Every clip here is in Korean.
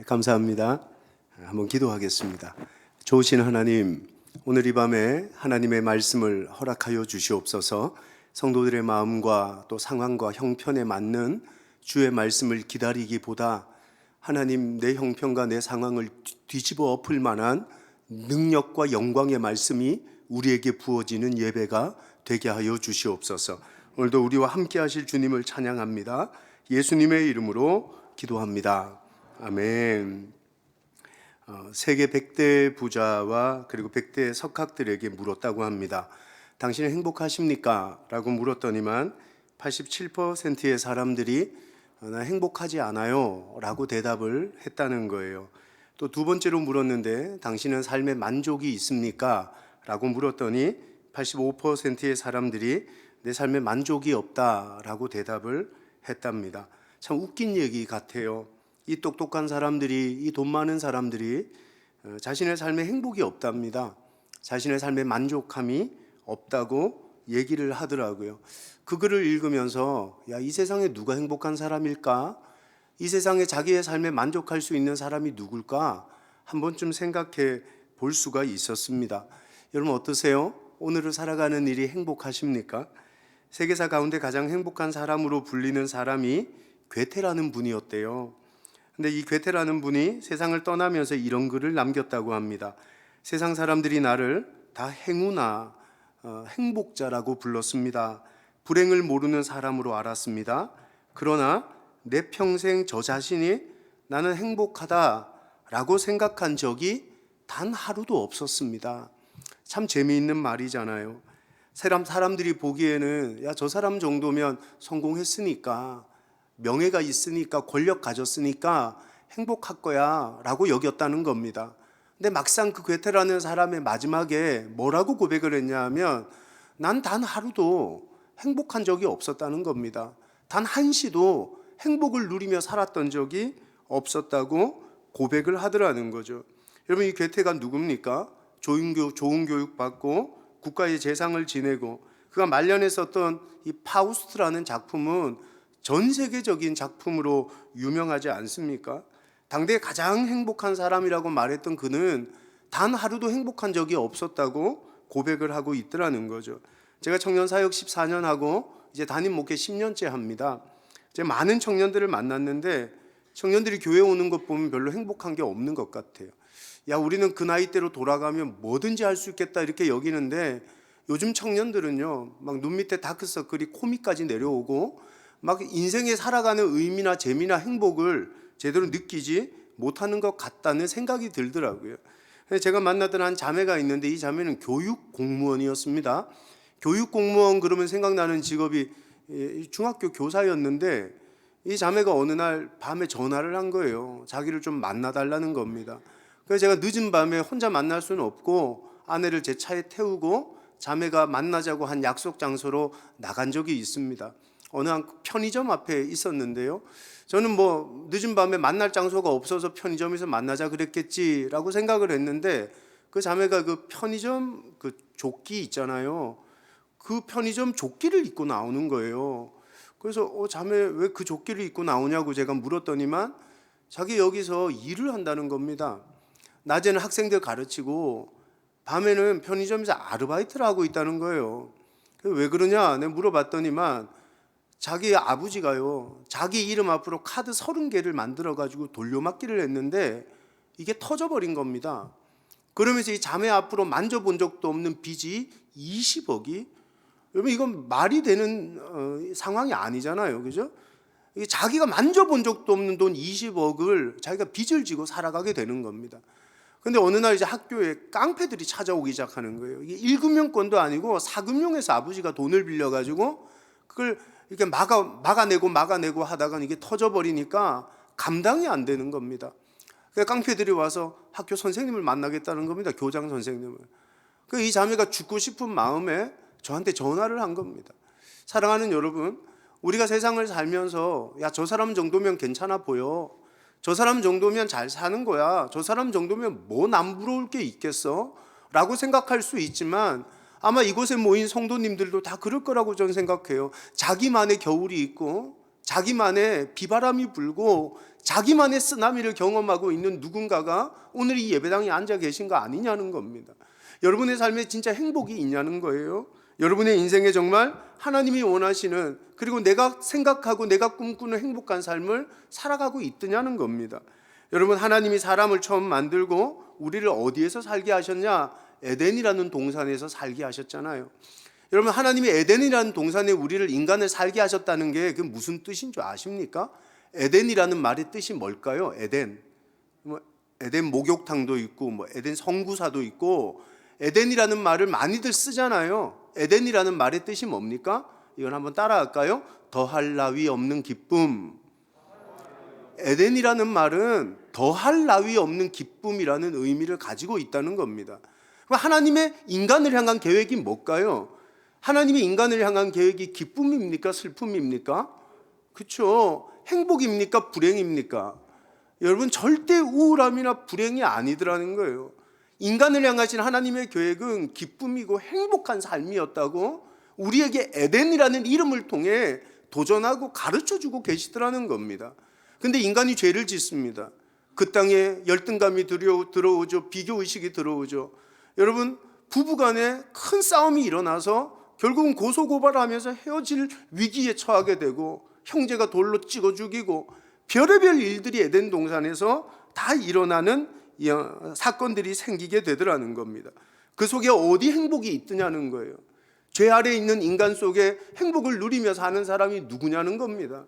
감사합니다. 한번 기도하겠습니다. 좋으신 하나님, 오늘 이 밤에 하나님의 말씀을 허락하여 주시옵소서. 성도들의 마음과 또 상황과 형편에 맞는 주의 말씀을 기다리기보다 하나님 내 형편과 내 상황을 뒤집어 엎을 만한 능력과 영광의 말씀이 우리에게 부어지는 예배가 되게 하여 주시옵소서. 오늘도 우리와 함께 하실 주님을 찬양합니다. 예수님의 이름으로 기도합니다. 아멘. 세계 100대 부자와 그리고 100대 석학들에게 물었다고 합니다. 당신은 행복하십니까? 라고 물었더니만 87%의 사람들이 나 행복하지 않아요 라고 대답을 했다는 거예요. 또 두 번째로 물었는데 당신은 삶에 만족이 있습니까? 라고 물었더니 85%의 사람들이 내 삶에 만족이 없다 라고 대답을 했답니다. 참 웃긴 얘기 같아요. 이 똑똑한 사람들이, 이 돈 많은 사람들이 자신의 삶에 행복이 없답니다. 자신의 삶에 만족함이 없다고 얘기를 하더라고요. 그 글을 읽으면서 이 세상에 누가 행복한 사람일까? 이 세상에 자기의 삶에 만족할 수 있는 사람이 누굴까? 한 번쯤 생각해 볼 수가 있었습니다. 여러분 어떠세요? 오늘을 살아가는 일이 행복하십니까? 세계사 가운데 가장 행복한 사람으로 불리는 사람이 괴테라는 분이었대요. 근데 이 괴테라는 분이 세상을 떠나면서 이런 글을 남겼다고 합니다. 세상 사람들이 나를 다 행운아, 행복자라고 불렀습니다. 불행을 모르는 사람으로 알았습니다. 그러나 내 평생 저 자신이 나는 행복하다라고 생각한 적이 단 하루도 없었습니다. 참 재미있는 말이잖아요. 사람들이 보기에는 저 사람 정도면 성공했으니까, 명예가 있으니까, 권력 가졌으니까 행복할 거야 라고 여겼다는 겁니다. 근데 막상 그 괴테라는 사람의 마지막에 뭐라고 고백을 했냐 하면 난 단 하루도 행복한 적이 없었다는 겁니다. 단 한시도 행복을 누리며 살았던 적이 없었다고 고백을 하더라는 거죠. 여러분 이 괴테가 누굽니까? 좋은 교육 받고 국가의 재상을 지내고 그가 말년했었던 이 파우스트라는 작품은 전 세계적인 작품으로 유명하지 않습니까? 당대 가장 행복한 사람이라고 말했던 그는 단 하루도 행복한 적이 없었다고 고백을 하고 있더라는 거죠. 제가 청년사역 14년 하고 이제 담임 목회 10년째 합니다. 이제 많은 청년들을 만났는데 청년들이 교회 오는 것 보면 별로 행복한 게 없는 것 같아요. 우리는 그 나이대로 돌아가면 뭐든지 할 수 있겠다 이렇게 여기는데 요즘 청년들은요 막 눈 밑에 다크서클이 코밑까지 내려오고 막 인생에 살아가는 의미나 재미나 행복을 제대로 느끼지 못하는 것 같다는 생각이 들더라고요. 제가 만났던 한 자매가 있는데 이 자매는 교육 공무원이었습니다. 교육 공무원 그러면 생각나는 직업이 중학교 교사였는데 이 자매가 어느 날 밤에 전화를 한 거예요. 자기를 좀 만나달라는 겁니다. 그래서 제가 늦은 밤에 혼자 만날 수는 없고 아내를 제 차에 태우고 자매가 만나자고 한 약속 장소로 나간 적이 있습니다. 어느 한 편의점 앞에 있었는데요. 저는 뭐 늦은 밤에 만날 장소가 없어서 편의점에서 만나자 그랬겠지라고 생각을 했는데 그 자매가 그 편의점 그 조끼 있잖아요. 그 편의점 조끼를 입고 나오는 거예요. 그래서 자매 왜 그 조끼를 입고 나오냐고 제가 물었더니만 자기 여기서 일을 한다는 겁니다. 낮에는 학생들 가르치고 밤에는 편의점에서 아르바이트를 하고 있다는 거예요. 왜 그러냐 내가 물어봤더니만 자기 아버지가요 자기 이름 앞으로 카드 30개를 만들어 가지고 돌려막기를 했는데 이게 터져버린 겁니다. 그러면서 이 자매 앞으로 만져본 적도 없는 빚이 20억이, 여러분 이건 말이 되는 상황이 아니잖아요, 그죠? 자기가 만져본 적도 없는 돈 20억을 자기가 빚을 지고 살아가게 되는 겁니다. 근데 어느 날 이제 학교에 깡패들이 찾아오기 시작하는 거예요. 이게 1금융권도 아니고 4금융에서 아버지가 돈을 빌려가지고 그걸 이렇게 막아내고 하다가 이게 터져버리니까 감당이 안 되는 겁니다. 그러니까 깡패들이 와서 학교 선생님을 만나겠다는 겁니다. 교장 선생님을. 이 자매가 죽고 싶은 마음에 저한테 전화를 한 겁니다. 사랑하는 여러분, 우리가 세상을 살면서 저 사람 정도면 괜찮아 보여. 저 사람 정도면 잘 사는 거야. 저 사람 정도면 뭐 남부러울 게 있겠어? 라고 생각할 수 있지만 아마 이곳에 모인 성도님들도 다 그럴 거라고 저는 생각해요. 자기만의 겨울이 있고 자기만의 비바람이 불고 자기만의 쓰나미를 경험하고 있는 누군가가 오늘 이 예배당에 앉아 계신 거 아니냐는 겁니다. 여러분의 삶에 진짜 행복이 있냐는 거예요. 여러분의 인생에 정말 하나님이 원하시는, 그리고 내가 생각하고 내가 꿈꾸는 행복한 삶을 살아가고 있느냐는 겁니다. 여러분, 하나님이 사람을 처음 만들고 우리를 어디에서 살게 하셨냐? 에덴이라는 동산에서 살게 하셨잖아요. 여러분, 하나님이 에덴이라는 동산에 우리를, 인간을 살게 하셨다는 게 그게 무슨 뜻인 줄 아십니까? 에덴이라는 말의 뜻이 뭘까요? 에덴. 에덴 목욕탕도 있고 에덴 성구사도 있고 에덴이라는 말을 많이들 쓰잖아요. 에덴이라는 말의 뜻이 뭡니까? 이건 한번 따라할까요? 더할 나위 없는 기쁨. 에덴이라는 말은 더할 나위 없는 기쁨이라는 의미를 가지고 있다는 겁니다. 그럼 하나님의 인간을 향한 계획이 뭘까요? 하나님의 인간을 향한 계획이 기쁨입니까? 슬픔입니까? 그렇죠. 행복입니까? 불행입니까? 여러분, 절대 우울함이나 불행이 아니더라는 거예요. 인간을 향하신 하나님의 계획은 기쁨이고 행복한 삶이었다고 우리에게 에덴이라는 이름을 통해 도전하고 가르쳐주고 계시더라는 겁니다. 근데 인간이 죄를 짓습니다. 그 땅에 열등감이 들어오죠. 비교의식이 들어오죠. 여러분, 부부간에 큰 싸움이 일어나서 결국은 고소고발하면서 헤어질 위기에 처하게 되고, 형제가 돌로 찍어 죽이고, 별의별 일들이 에덴 동산에서 다 일어나는 사건들이 생기게 되더라는 겁니다. 그 속에 어디 행복이 있느냐는 거예요. 죄 아래에 있는 인간 속에 행복을 누리며 사는 사람이 누구냐는 겁니다.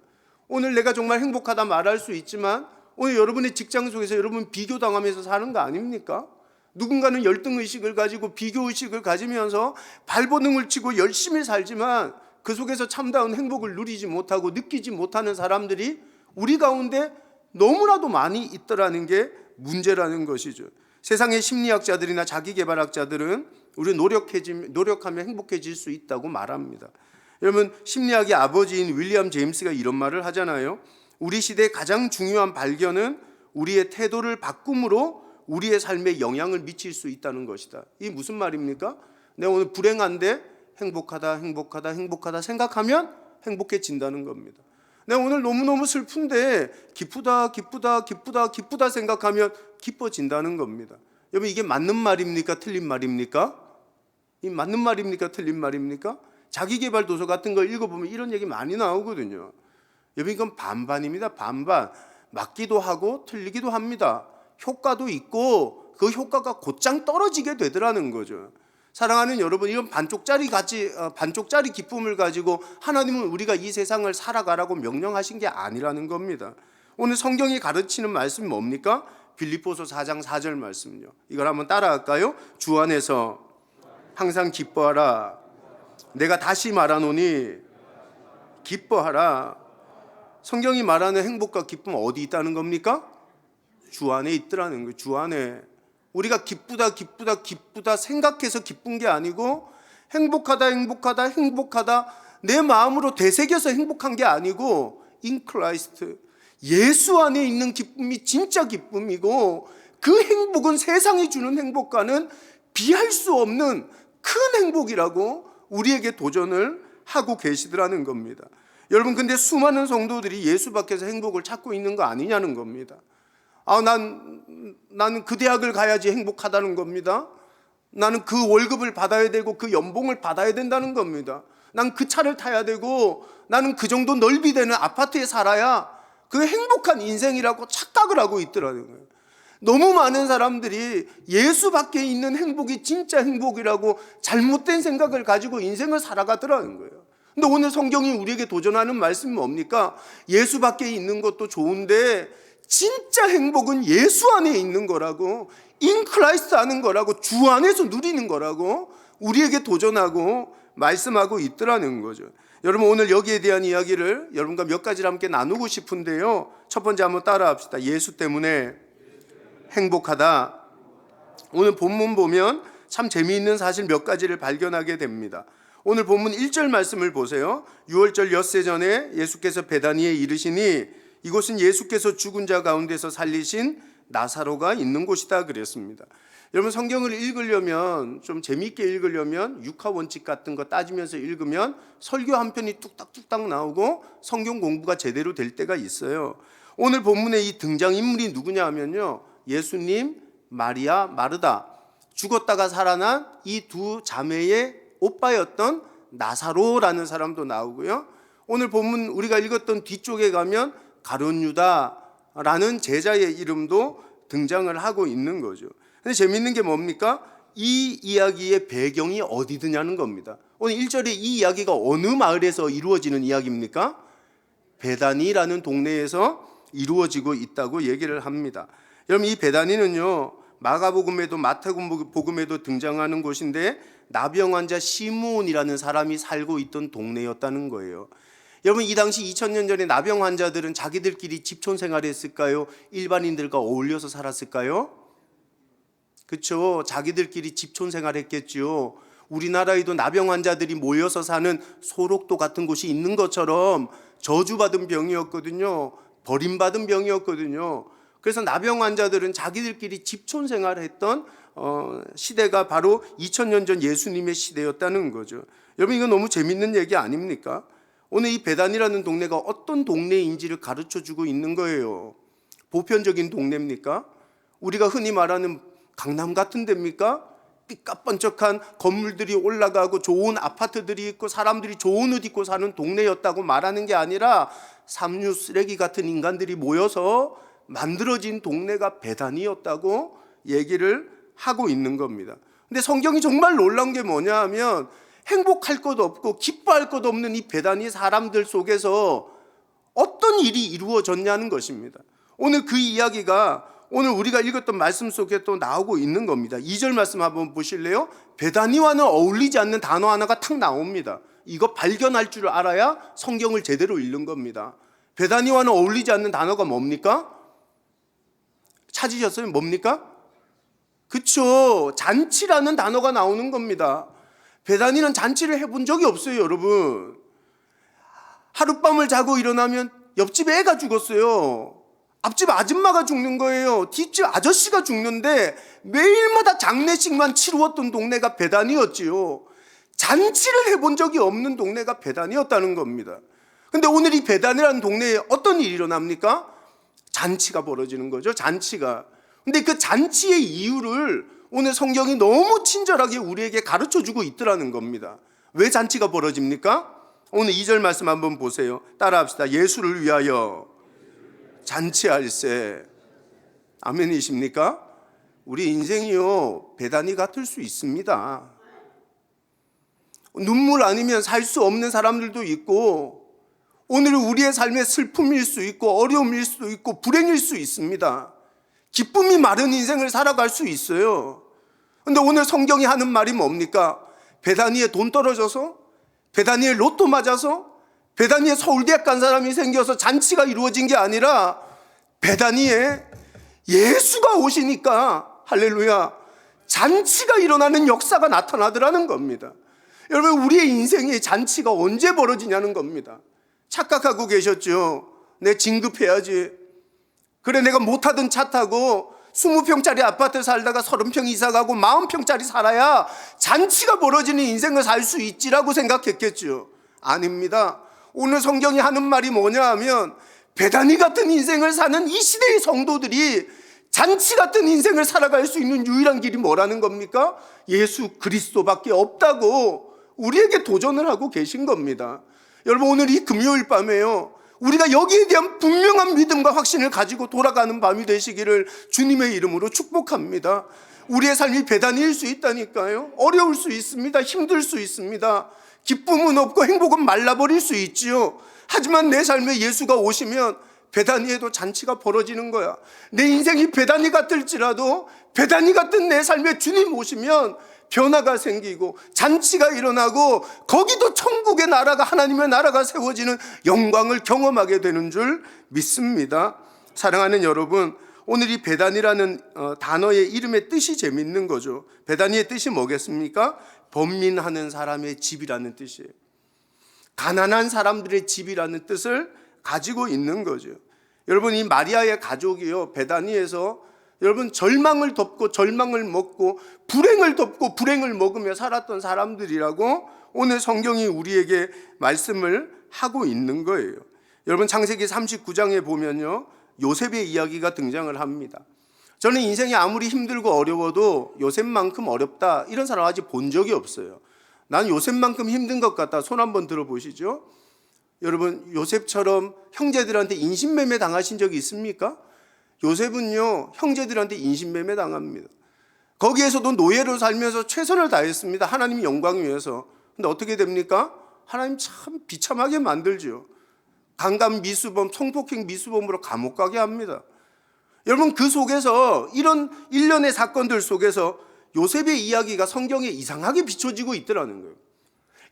오늘 내가 정말 행복하다 말할 수 있지만 오늘 여러분의 직장 속에서 여러분 비교당하면서 사는 거 아닙니까? 누군가는 열등의식을 가지고 비교의식을 가지면서 발버둥을 치고 열심히 살지만 그 속에서 참다운 행복을 누리지 못하고 느끼지 못하는 사람들이 우리 가운데 너무나도 많이 있더라는 게 문제라는 것이죠. 세상의 심리학자들이나 자기개발학자들은 우리 노력하면 행복해질 수 있다고 말합니다. 여러분, 심리학의 아버지인 윌리엄 제임스가 이런 말을 하잖아요. 우리 시대의 가장 중요한 발견은 우리의 태도를 바꿈으로 우리의 삶에 영향을 미칠 수 있다는 것이다. 이게 무슨 말입니까? 내가 오늘 불행한데 행복하다 생각하면 행복해진다는 겁니다. 내가 오늘 너무너무 슬픈데 기쁘다 생각하면 기뻐진다는 겁니다. 여러분, 이게 맞는 말입니까? 틀린 말입니까? 이 맞는 말입니까? 틀린 말입니까? 자기개발 도서 같은 거 읽어보면 이런 얘기 많이 나오거든요. 여러분, 이건 반반입니다. 반반. 맞기도 하고 틀리기도 합니다. 효과도 있고 그 효과가 곧장 떨어지게 되더라는 거죠. 사랑하는 여러분, 이런 반쪽짜리 기쁨을 가지고 하나님은 우리가 이 세상을 살아가라고 명령하신 게 아니라는 겁니다. 오늘 성경이 가르치는 말씀이 뭡니까? 빌립보서 4장 4절 말씀요. 이걸 한번 따라할까요? 주 안에서 항상 기뻐하라. 내가 다시 말하노니 기뻐하라. 성경이 말하는 행복과 기쁨은 어디 있다는 겁니까? 주 안에 있더라는 거예요. 주 안에. 우리가 기쁘다 생각해서 기쁜 게 아니고 행복하다 내 마음으로 되새겨서 행복한 게 아니고 in Christ, 예수 안에 있는 기쁨이 진짜 기쁨이고 그 행복은 세상이 주는 행복과는 비할 수 없는 큰 행복이라고 우리에게 도전을 하고 계시더라는 겁니다. 여러분, 근데 수많은 성도들이 예수 밖에서 행복을 찾고 있는 거 아니냐는 겁니다. 나는 그 대학을 가야지 행복하다는 겁니다. 나는 그 월급을 받아야 되고 그 연봉을 받아야 된다는 겁니다. 난 그 차를 타야 되고 나는 그 정도 넓이 되는 아파트에 살아야 그 행복한 인생이라고 착각을 하고 있더라는 거예요. 너무 많은 사람들이 예수 밖에 있는 행복이 진짜 행복이라고 잘못된 생각을 가지고 인생을 살아가더라는 거예요. 근데 오늘 성경이 우리에게 도전하는 말씀이 뭡니까? 예수 밖에 있는 것도 좋은데 진짜 행복은 예수 안에 있는 거라고, 인 크라이스트 하는 거라고, 주 안에서 누리는 거라고 우리에게 도전하고 말씀하고 있더라는 거죠. 여러분, 오늘 여기에 대한 이야기를 여러분과 몇 가지를 함께 나누고 싶은데요. 첫 번째 한번 따라합시다. 예수 때문에 행복하다. 오늘 본문 보면 참 재미있는 사실 몇 가지를 발견하게 됩니다. 오늘 본문 1절 말씀을 보세요. 유월절 엿새 전에 예수께서 베다니에 이르시니 이곳은 예수께서 죽은 자 가운데서 살리신 나사로가 있는 곳이다 그랬습니다. 여러분 성경을 읽으려면 좀 재미있게 읽으려면 육하원칙 같은 거 따지면서 읽으면 설교 한 편이 뚝딱뚝딱 나오고 성경 공부가 제대로 될 때가 있어요. 오늘 본문의 이 등장인물이 누구냐 하면요, 예수님, 마리아, 마르다, 죽었다가 살아난 이 두 자매의 오빠였던 나사로라는 사람도 나오고요, 오늘 본문 우리가 읽었던 뒤쪽에 가면 가룟 유다라는 제자의 이름도 등장을 하고 있는 거죠. 근데 재밌는 게 뭡니까? 이 이야기의 배경이 어디 드냐는 겁니다. 오늘 1절에 이 이야기가 어느 마을에서 이루어지는 이야기입니까? 베다니라는 동네에서 이루어지고 있다고 얘기를 합니다. 여러분 이 베다니는요, 마가복음에도 마태복음에도 등장하는 곳인데 나병 환자 시므온이라는 사람이 살고 있던 동네였다는 거예요. 여러분 이 당시 2000년 전에 나병 환자들은 자기들끼리 집촌 생활했을까요? 일반인들과 어울려서 살았을까요? 그렇죠. 자기들끼리 집촌 생활했겠죠. 우리나라에도 나병 환자들이 모여서 사는 소록도 같은 곳이 있는 것처럼 저주받은 병이었거든요. 버림받은 병이었거든요. 그래서 나병 환자들은 자기들끼리 집촌 생활했던 시대가 바로 2000년 전 예수님의 시대였다는 거죠. 여러분 이거 너무 재밌는 얘기 아닙니까? 오늘 이 베단이라는 동네가 어떤 동네인지를 가르쳐주고 있는 거예요. 보편적인 동네입니까? 우리가 흔히 말하는 강남 같은 데입니까? 삐까뻔쩍한 건물들이 올라가고 좋은 아파트들이 있고 사람들이 좋은 옷 입고 사는 동네였다고 말하는 게 아니라 삼류 쓰레기 같은 인간들이 모여서 만들어진 동네가 베단이었다고 얘기를 하고 있는 겁니다. 근데 성경이 정말 놀라운 게 뭐냐 하면 행복할 것 없고 기뻐할 것 없는 이 베단이 사람들 속에서 어떤 일이 이루어졌냐는 것입니다. 오늘 그 이야기가 오늘 우리가 읽었던 말씀 속에 또 나오고 있는 겁니다. 2절 말씀 한번 보실래요? 베다니와는 어울리지 않는 단어 하나가 탁 나옵니다. 이거 발견할 줄 알아야 성경을 제대로 읽는 겁니다. 베다니와는 어울리지 않는 단어가 뭡니까? 찾으셨어요? 뭡니까? 그쵸, 잔치라는 단어가 나오는 겁니다. 베다니는 잔치를 해본 적이 없어요, 여러분. 하룻밤을 자고 일어나면 옆집 애가 죽었어요. 앞집 아줌마가 죽는 거예요. 뒷집 아저씨가 죽는데 매일마다 장례식만 치루었던 동네가 베단이었지요. 잔치를 해본 적이 없는 동네가 베단이었다는 겁니다. 근데 오늘 이 베단이라는 동네에 어떤 일이 일어납니까? 잔치가 벌어지는 거죠. 잔치가. 근데 그 잔치의 이유를 오늘 성경이 너무 친절하게 우리에게 가르쳐주고 있더라는 겁니다. 왜 잔치가 벌어집니까? 오늘 2절 말씀 한번 보세요. 따라합시다. 예수를 위하여 잔치할세. 아멘이십니까? 우리 인생이요, 베다니 같을 수 있습니다. 눈물 아니면 살 수 없는 사람들도 있고, 오늘 우리의 삶의 슬픔일 수 있고 어려움일 수도 있고 불행일 수 있습니다. 기쁨이 마른 인생을 살아갈 수 있어요. 그런데 오늘 성경이 하는 말이 뭡니까? 베다니에 돈 떨어져서, 베다니에 로또 맞아서, 베다니에 서울대학 간 사람이 생겨서 잔치가 이루어진 게 아니라 베다니에 예수가 오시니까 할렐루야, 잔치가 일어나는 역사가 나타나더라는 겁니다. 여러분 우리의 인생에 잔치가 언제 벌어지냐는 겁니다. 착각하고 계셨죠? 내 진급해야지. 그래 내가 못하던 차 타고 20평짜리 아파트 살다가 30평 이사 가고 40평짜리 살아야 잔치가 벌어지는 인생을 살 수 있지라고 생각했겠죠. 아닙니다. 오늘 성경이 하는 말이 뭐냐 하면 베다니 같은 인생을 사는 이 시대의 성도들이 잔치 같은 인생을 살아갈 수 있는 유일한 길이 뭐라는 겁니까? 예수 그리스도밖에 없다고 우리에게 도전을 하고 계신 겁니다. 여러분 오늘 이 금요일 밤에요, 우리가 여기에 대한 분명한 믿음과 확신을 가지고 돌아가는 밤이 되시기를 주님의 이름으로 축복합니다. 우리의 삶이 베다니일 수 있다니까요. 어려울 수 있습니다. 힘들 수 있습니다. 기쁨은 없고 행복은 말라버릴 수 있지요. 하지만 내 삶에 예수가 오시면 베다니에도 잔치가 벌어지는 거야. 내 인생이 베다니 같을지라도 베다니 같은 내 삶에 주님 오시면 변화가 생기고 잔치가 일어나고 거기도 천국의 나라가, 하나님의 나라가 세워지는 영광을 경험하게 되는 줄 믿습니다. 사랑하는 여러분, 오늘 이 베단이라는 단어의 이름의 뜻이 재밌는 거죠. 베단이의 뜻이 뭐겠습니까? 번민하는 사람의 집이라는 뜻이에요. 가난한 사람들의 집이라는 뜻을 가지고 있는 거죠. 여러분 이 마리아의 가족이요, 베다니에서 여러분, 절망을 덮고 절망을 먹고 불행을 덮고 불행을 먹으며 살았던 사람들이라고 오늘 성경이 우리에게 말씀을 하고 있는 거예요. 여러분, 창세기 39장에 보면요, 요셉의 이야기가 등장을 합니다. 저는 인생이 아무리 힘들고 어려워도 요셉만큼 어렵다 이런 사람 아직 본 적이 없어요. 난 요셉만큼 힘든 것 같다. 손 한번 들어보시죠. 여러분, 요셉처럼 형제들한테 인신매매 당하신 적이 있습니까? 요셉은요, 형제들한테 인신매매 당합니다. 거기에서도 노예로 살면서 최선을 다했습니다. 하나님 영광을 위해서. 근데 어떻게 됩니까? 하나님 참 비참하게 만들죠. 강간 미수범, 성폭행 미수범으로 감옥 가게 합니다. 여러분, 그 속에서 이런 일련의 사건들 속에서 요셉의 이야기가 성경에 이상하게 비춰지고 있더라는 거예요.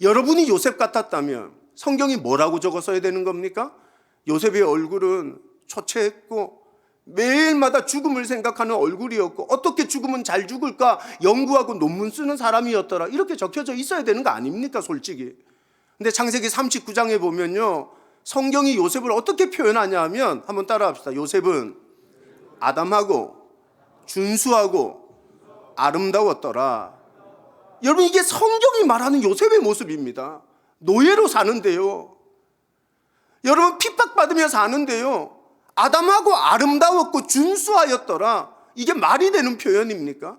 여러분이 요셉 같았다면 성경이 뭐라고 적어 써야 되는 겁니까? 요셉의 얼굴은 초췌했고 매일마다 죽음을 생각하는 얼굴이었고 어떻게 죽으면 잘 죽을까 연구하고 논문 쓰는 사람이었더라, 이렇게 적혀져 있어야 되는 거 아닙니까, 솔직히. 근데 창세기 39장에 보면요, 성경이 요셉을 어떻게 표현하냐 하면 한번 따라합시다. 요셉은 아담하고 준수하고 아름다웠더라. 여러분, 이게 성경이 말하는 요셉의 모습입니다. 노예로 사는데요, 여러분, 핍박받으며 사는데요, 아담하고 아름다웠고 준수하였더라. 이게 말이 되는 표현입니까?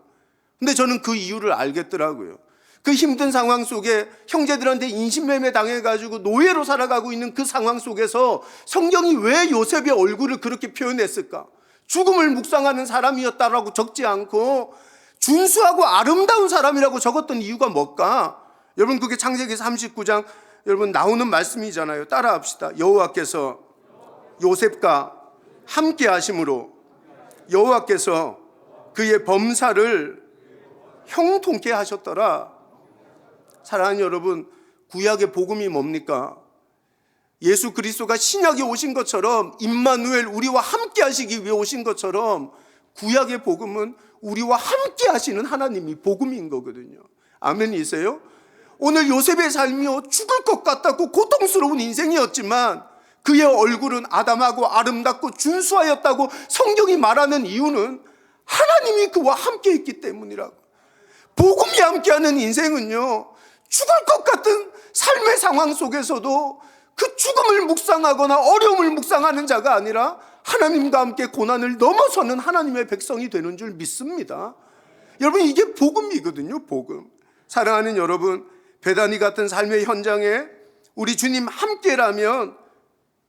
근데 저는 그 이유를 알겠더라고요. 그 힘든 상황 속에 형제들한테 인신매매 당해가지고 노예로 살아가고 있는 그 상황 속에서 성경이 왜 요셉의 얼굴을 그렇게 표현했을까? 죽음을 묵상하는 사람이었다라고 적지 않고 준수하고 아름다운 사람이라고 적었던 이유가 뭘까? 여러분, 그게 창세기 39장 여러분 나오는 말씀이잖아요. 따라합시다. 여호와께서 요셉과 함께 하심으로 여호와께서 그의 범사를 형통케 하셨더라. 사랑하는 여러분, 구약의 복음이 뭡니까? 예수 그리스도가 신약에 오신 것처럼, 임마누엘, 우리와 함께 하시기 위해 오신 것처럼 구약의 복음은 우리와 함께 하시는 하나님이 복음인 거거든요. 아멘이세요? 오늘 요셉의 삶이 죽을 것 같았고 고통스러운 인생이었지만 그의 얼굴은 아담하고 아름답고 준수하였다고 성경이 말하는 이유는 하나님이 그와 함께 했기 때문이라고. 복음이 함께하는 인생은요, 죽을 것 같은 삶의 상황 속에서도 그 죽음을 묵상하거나 어려움을 묵상하는 자가 아니라 하나님과 함께 고난을 넘어서는 하나님의 백성이 되는 줄 믿습니다. 여러분, 이게 복음이거든요, 복음. 사랑하는 여러분, 베다니 같은 삶의 현장에 우리 주님 함께라면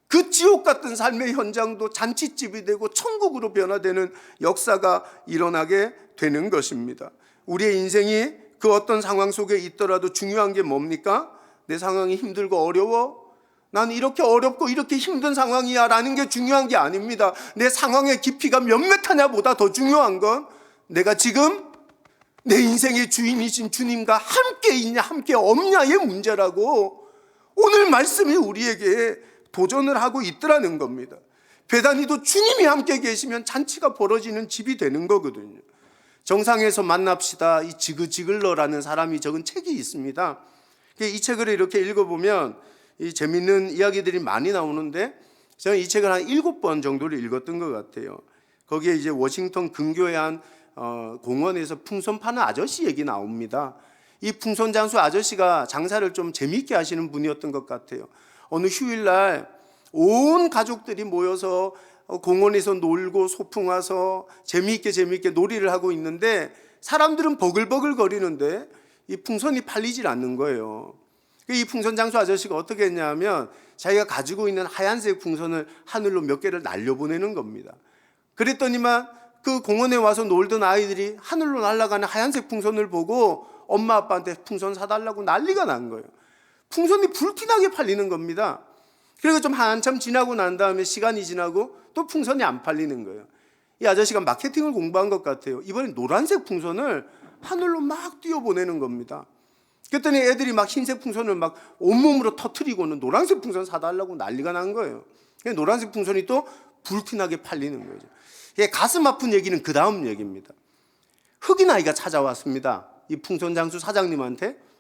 그 지옥 같은 삶의 현장도 잔치집이 되고 천국으로 변화되는 역사가 일어나게 되는 것입니다. 우리의 인생이 그 어떤 상황 속에 있더라도 중요한 게 뭡니까? 내 상황이 힘들고 어려워? 난 이렇게 어렵고 이렇게 힘든 상황이야 라는 게 중요한 게 아닙니다. 내 상황의 깊이가 몇 메타냐 보다 더 중요한 건 내가 지금 내 인생의 주인이신 주님과 함께 있냐 함께 없냐의 문제라고 오늘 말씀이 우리에게 도전을 하고 있더라는 겁니다. 베다니도 주님이 함께 계시면 잔치가 벌어지는 집이 되는 거거든요. 정상에서 만납시다, 이 지그지글러라는 사람이 적은 책이 있습니다. 이 책을 이렇게 읽어보면 이 재밌는 이야기들이 많이 나오는데 저는 이 책을 한 7번 정도를 읽었던 것 같아요. 거기에 이제 워싱턴 근교의 한 공원에서 풍선 파는 아저씨 얘기 나옵니다. 이 풍선 장수 아저씨가 장사를 좀 재미있게 하시는 분이었던 것 같아요. 어느 휴일날 온 가족들이 모여서 공원에서 놀고 소풍 와서 재미있게 놀이를 하고 있는데 사람들은 버글버글 거리는데 이 풍선이 팔리질 않는 거예요. 이 풍선 장수 아저씨가 어떻게 했냐면 자기가 가지고 있는 하얀색 풍선을 하늘로 몇 개를 날려보내는 겁니다. 그랬더니만 그 공원에 와서 놀던 아이들이 하늘로 날아가는 하얀색 풍선을 보고 엄마 아빠한테 풍선 사달라고 난리가 난 거예요. 풍선이 불티나게 팔리는 겁니다. 그리고 좀 한참 지나고 난 다음에 시간이 지나고 또 풍선이 안 팔리는 거예요. 이 아저씨가 마케팅을 공부한 것 같아요. 이번엔 노란색 풍선을 하늘로 막 띄워보내는 겁니다. 그랬더니 애들이 막 흰색 풍선을 막 온몸으로 터트리고는 노란색 풍선 사달라고 난리가 난 거예요. 노란색 풍선이 또 불티나게 팔리는 거죠. 가슴 아픈 얘기는 그 다음 얘기입니다. 흑인 아이가 찾아왔습니다. 이 풍선 장수 사장님한테.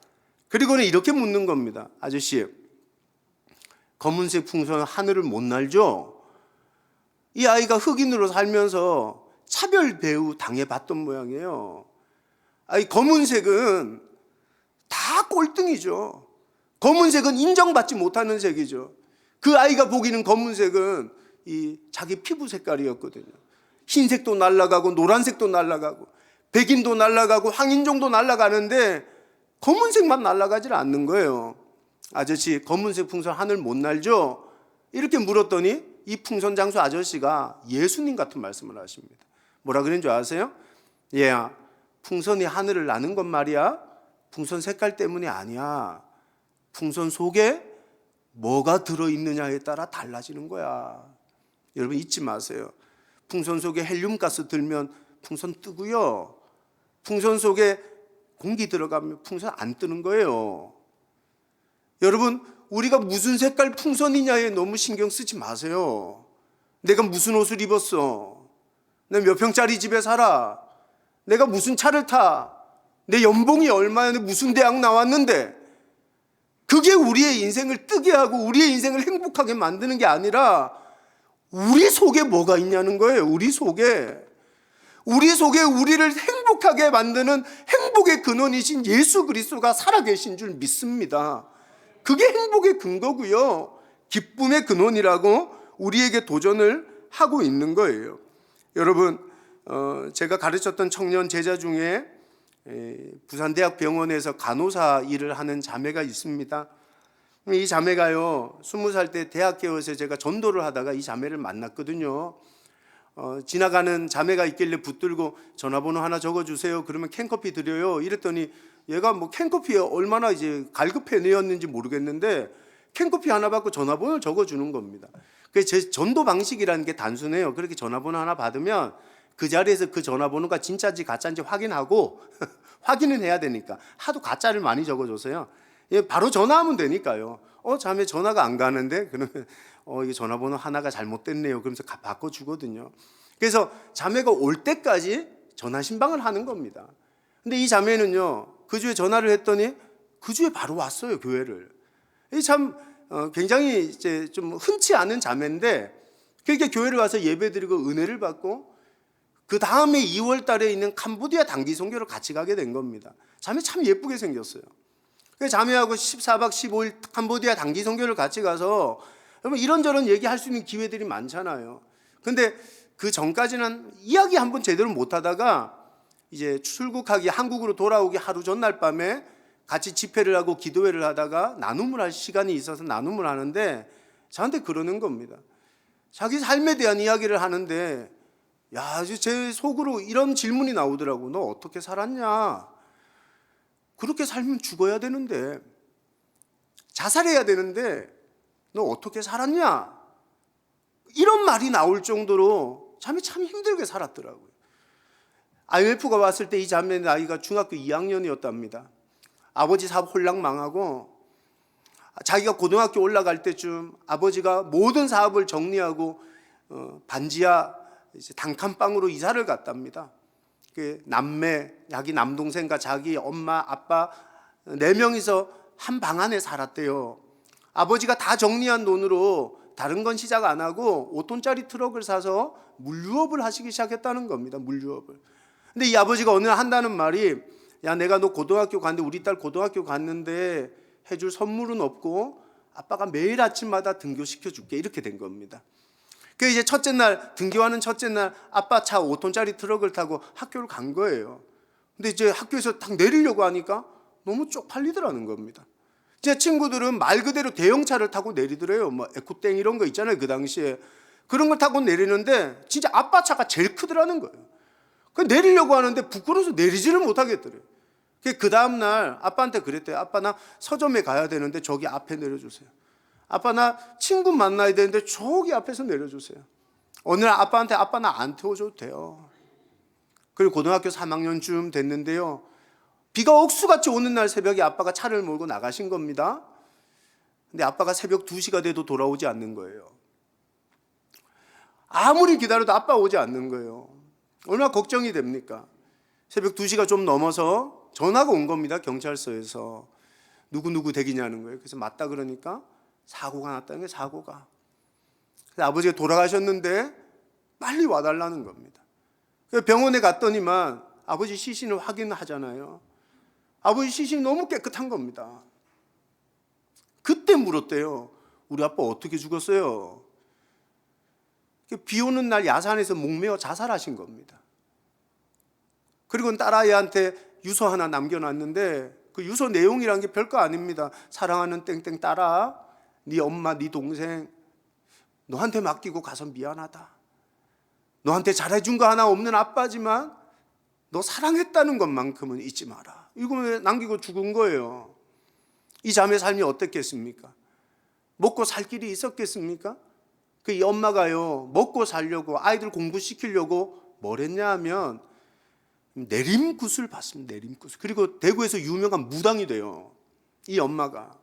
그리고는 이렇게 묻는 겁니다. 아저씨, 검은색 풍선 하늘을 못 날죠? 이 아이가 흑인으로 살면서 차별 배후 당해봤던 모양이에요. 아니, 검은색은 다 꼴등이죠. 검은색은 인정받지 못하는 색이죠. 그 아이가 보기는 검은색은 이 자기 피부 색깔이었거든요. 흰색도 날아가고 노란색도 날아가고 백인도 날아가고 황인종도 날아가는데 검은색만 날아가질 않는 거예요. 아저씨, 검은색 풍선 하늘 못 날죠? 이렇게 물었더니 이 풍선 장수 아저씨가 예수님 같은 말씀을 하십니다. 뭐라 그런 줄 아세요? 얘야, 풍선이 하늘을 나는 건 말이야, 풍선 색깔 때문이 아니야. 풍선 속에 뭐가 들어있느냐에 따라 달라지는 거야. 여러분 잊지 마세요. 풍선 속에 헬륨가스 들면 풍선 뜨고요, 풍선 속에 공기 들어가면 풍선 안 뜨는 거예요. 여러분, 우리가 무슨 색깔 풍선이냐에 너무 신경 쓰지 마세요. 내가 무슨 옷을 입었어, 내가 몇 평짜리 집에 살아, 내가 무슨 차를 타, 내 연봉이 얼마였는데 무슨 대학 나왔는데, 그게 우리의 인생을 뜨게 하고 우리의 인생을 행복하게 만드는 게 아니라 우리 속에 뭐가 있냐는 거예요. 우리 속에 우리를 행복하게 만드는 행복의 근원이신 예수 그리스도가 살아계신 줄 믿습니다. 그게 행복의 근거고요, 기쁨의 근원이라고 우리에게 도전을 하고 있는 거예요. 여러분, 제가 가르쳤던 청년 제자 중에 부산대학병원에서 간호사 일을 하는 자매가 있습니다. 이 자매가요, 20살 때 대학교에서 제가 전도를 하다가 이 자매를 만났거든요. 지나가는 자매가 있길래 붙들고 전화번호 하나 적어주세요. 그러면 캔커피 드려요. 이랬더니 얘가 뭐 캔커피에 얼마나 이제 갈급해내었는지 모르겠는데 캔커피 하나 받고 전화번호를 적어주는 겁니다. 그래서 제 전도 방식이라는 게 단순해요. 그렇게 전화번호 하나 받으면 그 자리에서 그 전화번호가 진짜인지 가짜인지 확인하고 확인은 해야 되니까 하도 가짜를 많이 적어줘서요, 바로 전화하면 되니까요. 자매 전화가 안 가는데, 그러면 이게 전화번호 하나가 잘못됐네요. 그러면서 바꿔주거든요. 그래서 자매가 올 때까지 전화 신방을 하는 겁니다. 근데 이 자매는요, 그 주에 전화를 했더니 그 주에 바로 왔어요, 교회를. 이 참 굉장히 이제 좀 흔치 않은 자매인데 그렇게 교회를 와서 예배드리고 은혜를 받고 그 다음에 2월 달에 있는 캄보디아 단기 선교를 같이 가게 된 겁니다. 자매 참 예쁘게 생겼어요. 그래서 자매하고 14박 15일 캄보디아 단기 선교를 같이 가서 여러분 이런저런 얘기할 수 있는 기회들이 많잖아요. 근데 그 전까지는 이야기 한번 제대로 못 하다가 이제 출국하기, 한국으로 돌아오기 하루 전날 밤에 같이 집회를 하고 기도회를 하다가 나눔을 할 시간이 있어서 나눔을 하는데 저한테 그러는 겁니다. 자기 삶에 대한 이야기를 하는데 야, 제 속으로 이런 질문이 나오더라고. 너 어떻게 살았냐? 그렇게 살면 죽어야 되는데, 자살해야 되는데 너 어떻게 살았냐? 이런 말이 나올 정도로 자매 참 힘들게 살았더라고요. IMF가 왔을 때 이 자매 나이가 중학교 2학년이었답니다. 아버지 사업 홀랑 망하고 자기가 고등학교 올라갈 때쯤 아버지가 모든 사업을 정리하고 반지하 단칸방으로 이사를 갔답니다. 그 남매, 자기 남동생과 자기 엄마, 아빠 4명이서 한 방 안에 살았대요. 아버지가 다 정리한 돈으로 다른 건 시작 안 하고 5톤짜리 트럭을 사서 물류업을 하시기 시작했다는 겁니다. 물류업을. 근데 이 아버지가 어느 날 한다는 말이, 야, 내가 너 고등학교 갔는데, 우리 딸 고등학교 갔는데 해줄 선물은 없고 아빠가 매일 아침마다 등교시켜 줄게, 이렇게 된 겁니다. 그 이제 첫째 날, 등교하는 첫째 날 아빠 차 5톤짜리 트럭을 타고 학교를 간 거예요. 근데 이제 학교에서 딱 내리려고 하니까 너무 쪽팔리더라는 겁니다. 제 친구들은 말 그대로 대형차를 타고 내리더래요. 뭐 에코땡 이런 거 있잖아요, 그 당시에. 그런 걸 타고 내리는데 진짜 아빠 차가 제일 크더라는 거예요. 그 내리려고 하는데 부끄러워서 내리지를 못하겠더래요. 그 다음날 아빠한테 그랬대요. 아빠, 나 서점에 가야 되는데 저기 앞에 내려주세요. 아빠, 나 친구 만나야 되는데 저기 앞에서 내려주세요. 어느 날 아빠한테, 아빠, 나 안 태워줘도 돼요. 그리고 고등학교 3학년쯤 됐는데요, 비가 억수같이 오는 날 새벽에 아빠가 차를 몰고 나가신 겁니다. 근데 아빠가 새벽 2시가 돼도 돌아오지 않는 거예요. 아무리 기다려도 아빠 오지 않는 거예요. 얼마나 걱정이 됩니까? 새벽 2시가 좀 넘어서 전화가 온 겁니다. 경찰서에서. 누구 댁이냐는 거예요. 그래서 맞다 그러니까 사고가 났다는 게, 사고가. 그래서 아버지가 돌아가셨는데 빨리 와달라는 겁니다. 병원에 갔더니만 아버지 시신을 확인하잖아요. 아버지 시신이 너무 깨끗한 겁니다. 그때 물었대요. 우리 아빠 어떻게 죽었어요? 비 오는 날 야산에서 목매어 자살하신 겁니다. 그리고 딸아이한테 유서 하나 남겨놨는데 그 유서 내용이란 게 별거 아닙니다. 사랑하는 땡땡 딸아, 네 엄마, 네 동생 너한테 맡기고 가서 미안하다. 너한테 잘해준 거 하나 없는 아빠지만 너 사랑했다는 것만큼은 잊지 마라. 이거 남기고 죽은 거예요. 이 자매 삶이 어땠겠습니까? 먹고 살 길이 있었겠습니까? 그 이 엄마가요, 먹고 살려고 아이들 공부시키려고 뭘 했냐 하면 내림굿을 받습니다. 내림굿. 그리고 대구에서 유명한 무당이 돼요. 이 엄마가.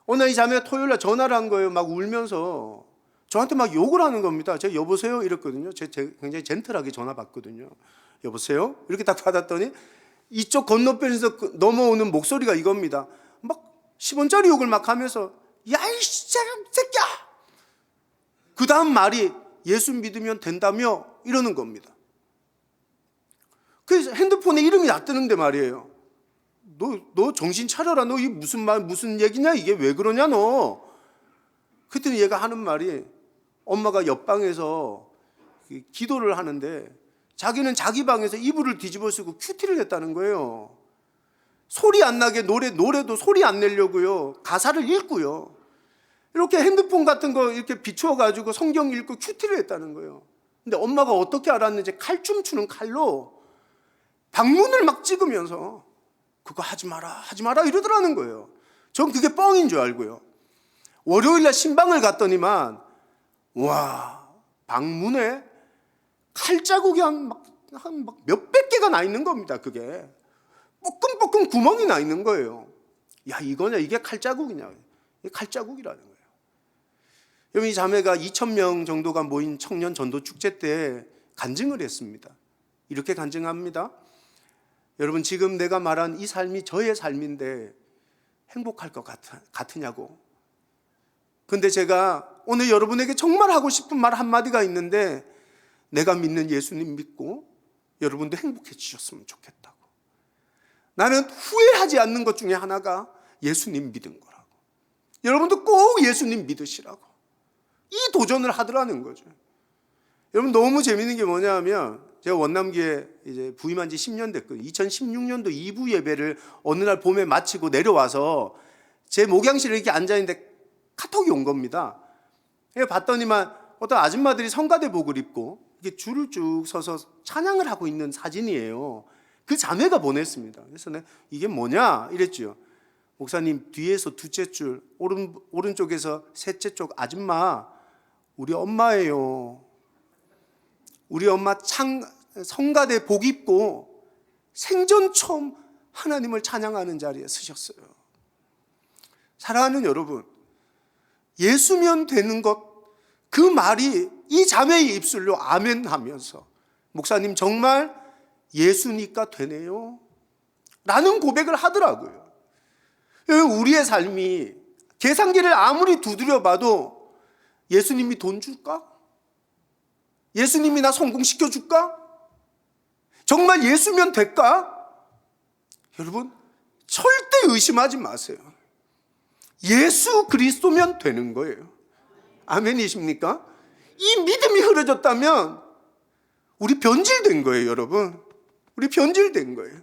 오늘 이 자매가 토요일날 전화를 한 거예요. 막 울면서 저한테 막 욕을 하는 겁니다. 제가 여보세요 이랬거든요. 제가 굉장히 젠틀하게 전화 받거든요. 여보세요? 이렇게 딱 받았더니 이쪽 건너편에서 넘어오는 목소리가 이겁니다. 막 10원짜리 욕을 막 하면서 야 이 새끼야! 그 다음 말이 예수 믿으면 된다며 이러는 겁니다. 그래서 핸드폰에 이름이 안 뜨는데 말이에요. 너 정신 차려라. 너 이게 무슨 얘기냐? 이게 왜 그러냐 너? 그랬더니 얘가 하는 말이 엄마가 옆방에서 기도를 하는데 자기는 자기 방에서 이불을 뒤집어 쓰고 큐티를 했다는 거예요. 소리 안 나게 노래도 소리 안 내려고요. 가사를 읽고요. 이렇게 핸드폰 같은 거 이렇게 비추어가지고 성경 읽고 큐티를 했다는 거예요. 근데 엄마가 어떻게 알았는지 칼춤 추는 칼로 방문을 막 찍으면서 그거 하지 마라 이러더라는 거예요. 전 그게 뻥인 줄 알고요. 월요일날 신방을 갔더니만 와, 방문에 칼자국이 한 몇백 개가 나 있는 겁니다. 그게 뻐끔뻐끔 구멍이 나 있는 거예요. 야, 이거냐? 이게 칼자국이냐? 이게 칼자국이라는 거예요. 여러분, 이 자매가 2,000명 정도가 모인 청년 전도 축제 때 간증을 했습니다. 이렇게 간증합니다. 여러분, 지금 내가 말한 이 삶이 저의 삶인데 행복할 것 같으냐고. 근데 제가 오늘 여러분에게 정말 하고 싶은 말 한마디가 있는데 내가 믿는 예수님 믿고 여러분도 행복해지셨으면 좋겠다고. 나는 후회하지 않는 것 중에 하나가 예수님 믿은 거라고. 여러분도 꼭 예수님 믿으시라고. 이 도전을 하더라는 거죠. 여러분, 너무 재밌는 게 뭐냐 하면 제가 원남교회 이제 부임한 지 10년 됐거든요. 2016년도 2부 예배를 어느 날 봄에 마치고 내려와서 제 목양실에 이렇게 앉아있는데 카톡이 온 겁니다. 봤더니만 어떤 아줌마들이 성가대복을 입고 이렇게 줄을 쭉 서서 찬양을 하고 있는 사진이에요. 그 자매가 보냈습니다. 그래서 내가 이게 뭐냐 이랬죠. 목사님, 뒤에서 두째 줄 오른쪽에서 셋째 쪽 아줌마 우리 엄마예요. 우리 엄마 성가대 복 입고 생전 처음 하나님을 찬양하는 자리에 서셨어요. 사랑하는 여러분, 예수면 되는 것, 그 말이 이 자매의 입술로 아멘 하면서 목사님 정말 예수니까 되네요 라는 고백을 하더라고요. 우리의 삶이 계산기를 아무리 두드려 봐도 예수님이 돈 줄까? 예수님이 나 성공시켜 줄까? 정말 예수면 될까? 여러분, 절대 의심하지 마세요. 예수 그리스도면 되는 거예요. 아멘이십니까? 이 믿음이 흐려졌다면 우리 변질된 거예요, 여러분. 우리 변질된 거예요.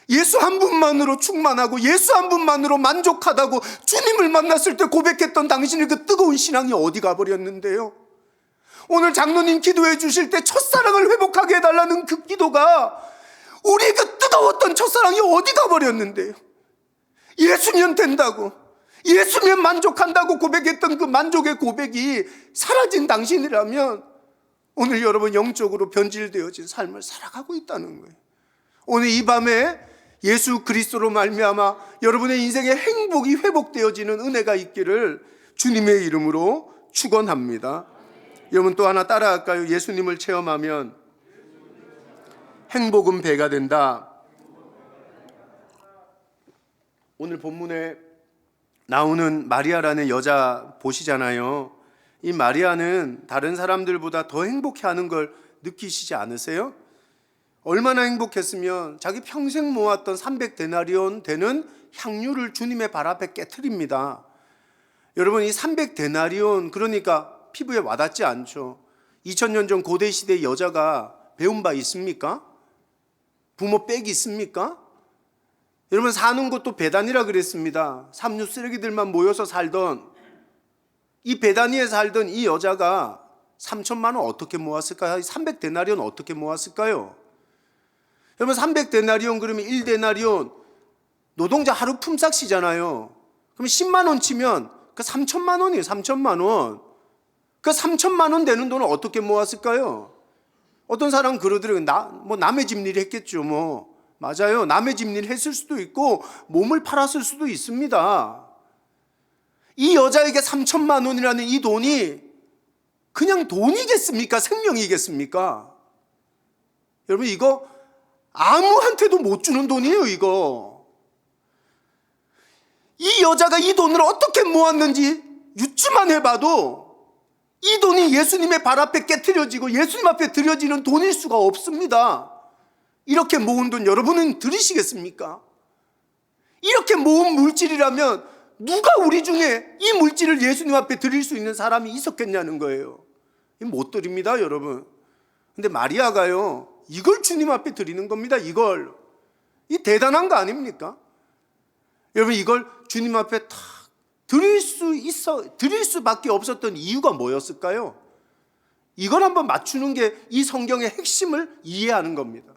예수 한 분만으로 충만하고 예수 한 분만으로 만족하다고 주님을 만났을 때 고백했던 당신의 그 뜨거운 신앙이 어디 가버렸는데요. 오늘 장로님 기도해 주실 때 첫사랑을 회복하게 해달라는 그 기도가 우리 그 뜨거웠던 첫사랑이 어디 가버렸는데요. 예수면 된다고, 예수면 만족한다고 고백했던 그 만족의 고백이 사라진 당신이라면 오늘 여러분 영적으로 변질되어진 삶을 살아가고 있다는 거예요. 오늘 이 밤에 예수 그리스도로 말미암아 여러분의 인생의 행복이 회복되어지는 은혜가 있기를 주님의 이름으로 축원합니다. 여러분, 또 하나 따라할까요? 예수님을 체험하면 행복은 배가 된다. 오늘 본문에 나오는 마리아라는 여자 보시잖아요. 이 마리아는 다른 사람들보다 더 행복해하는 걸 느끼시지 않으세요? 얼마나 행복했으면 자기 평생 모았던 300데나리온 되는 향유를 주님의 발 앞에 깨트립니다. 여러분, 이 300데나리온, 그러니까 피부에 와닿지 않죠. 2000년 전 고대 시대 여자가 배운 바 있습니까? 부모 빽이 있습니까? 여러분, 사는 곳도 배단이라 그랬습니다. 삼류 쓰레기들만 모여서 살던 이 배단위에 살던 이 여자가 3천만 원 어떻게 모았을까요? 300데나리온 어떻게 모았을까요? 여러분, 300데나리온 그러면 1데나리온 노동자 하루 품삯이잖아요. 그럼 10만 원 치면 그 3천만 원이에요. 3천만 원. 그 3천만 원 되는 돈을 어떻게 모았을까요? 어떤 사람은 그러더라고요. 남의 집 일 했겠죠. 맞아요. 남의 집 일 했을 수도 있고 몸을 팔았을 수도 있습니다. 이 여자에게 3천만 원이라는 이 돈이 그냥 돈이겠습니까? 생명이겠습니까? 여러분, 이거 아무한테도 못 주는 돈이에요, 이거. 이 여자가 이 돈을 어떻게 모았는지 유추만 해봐도 이 돈이 예수님의 발 앞에 깨트려지고 예수님 앞에 드려지는 돈일 수가 없습니다. 이렇게 모은 돈 여러분은 들으시겠습니까? 이렇게 모은 물질이라면 누가 우리 중에 이 물질을 예수님 앞에 드릴 수 있는 사람이 있었겠냐는 거예요. 못 드립니다, 여러분. 근데 마리아가요, 이걸 주님 앞에 드리는 겁니다. 이걸. 이 대단한 거 아닙니까? 여러분, 이걸 주님 앞에 탁 드릴 수밖에 없었던 이유가 뭐였을까요? 이걸 한번 맞추는 게 이 성경의 핵심을 이해하는 겁니다.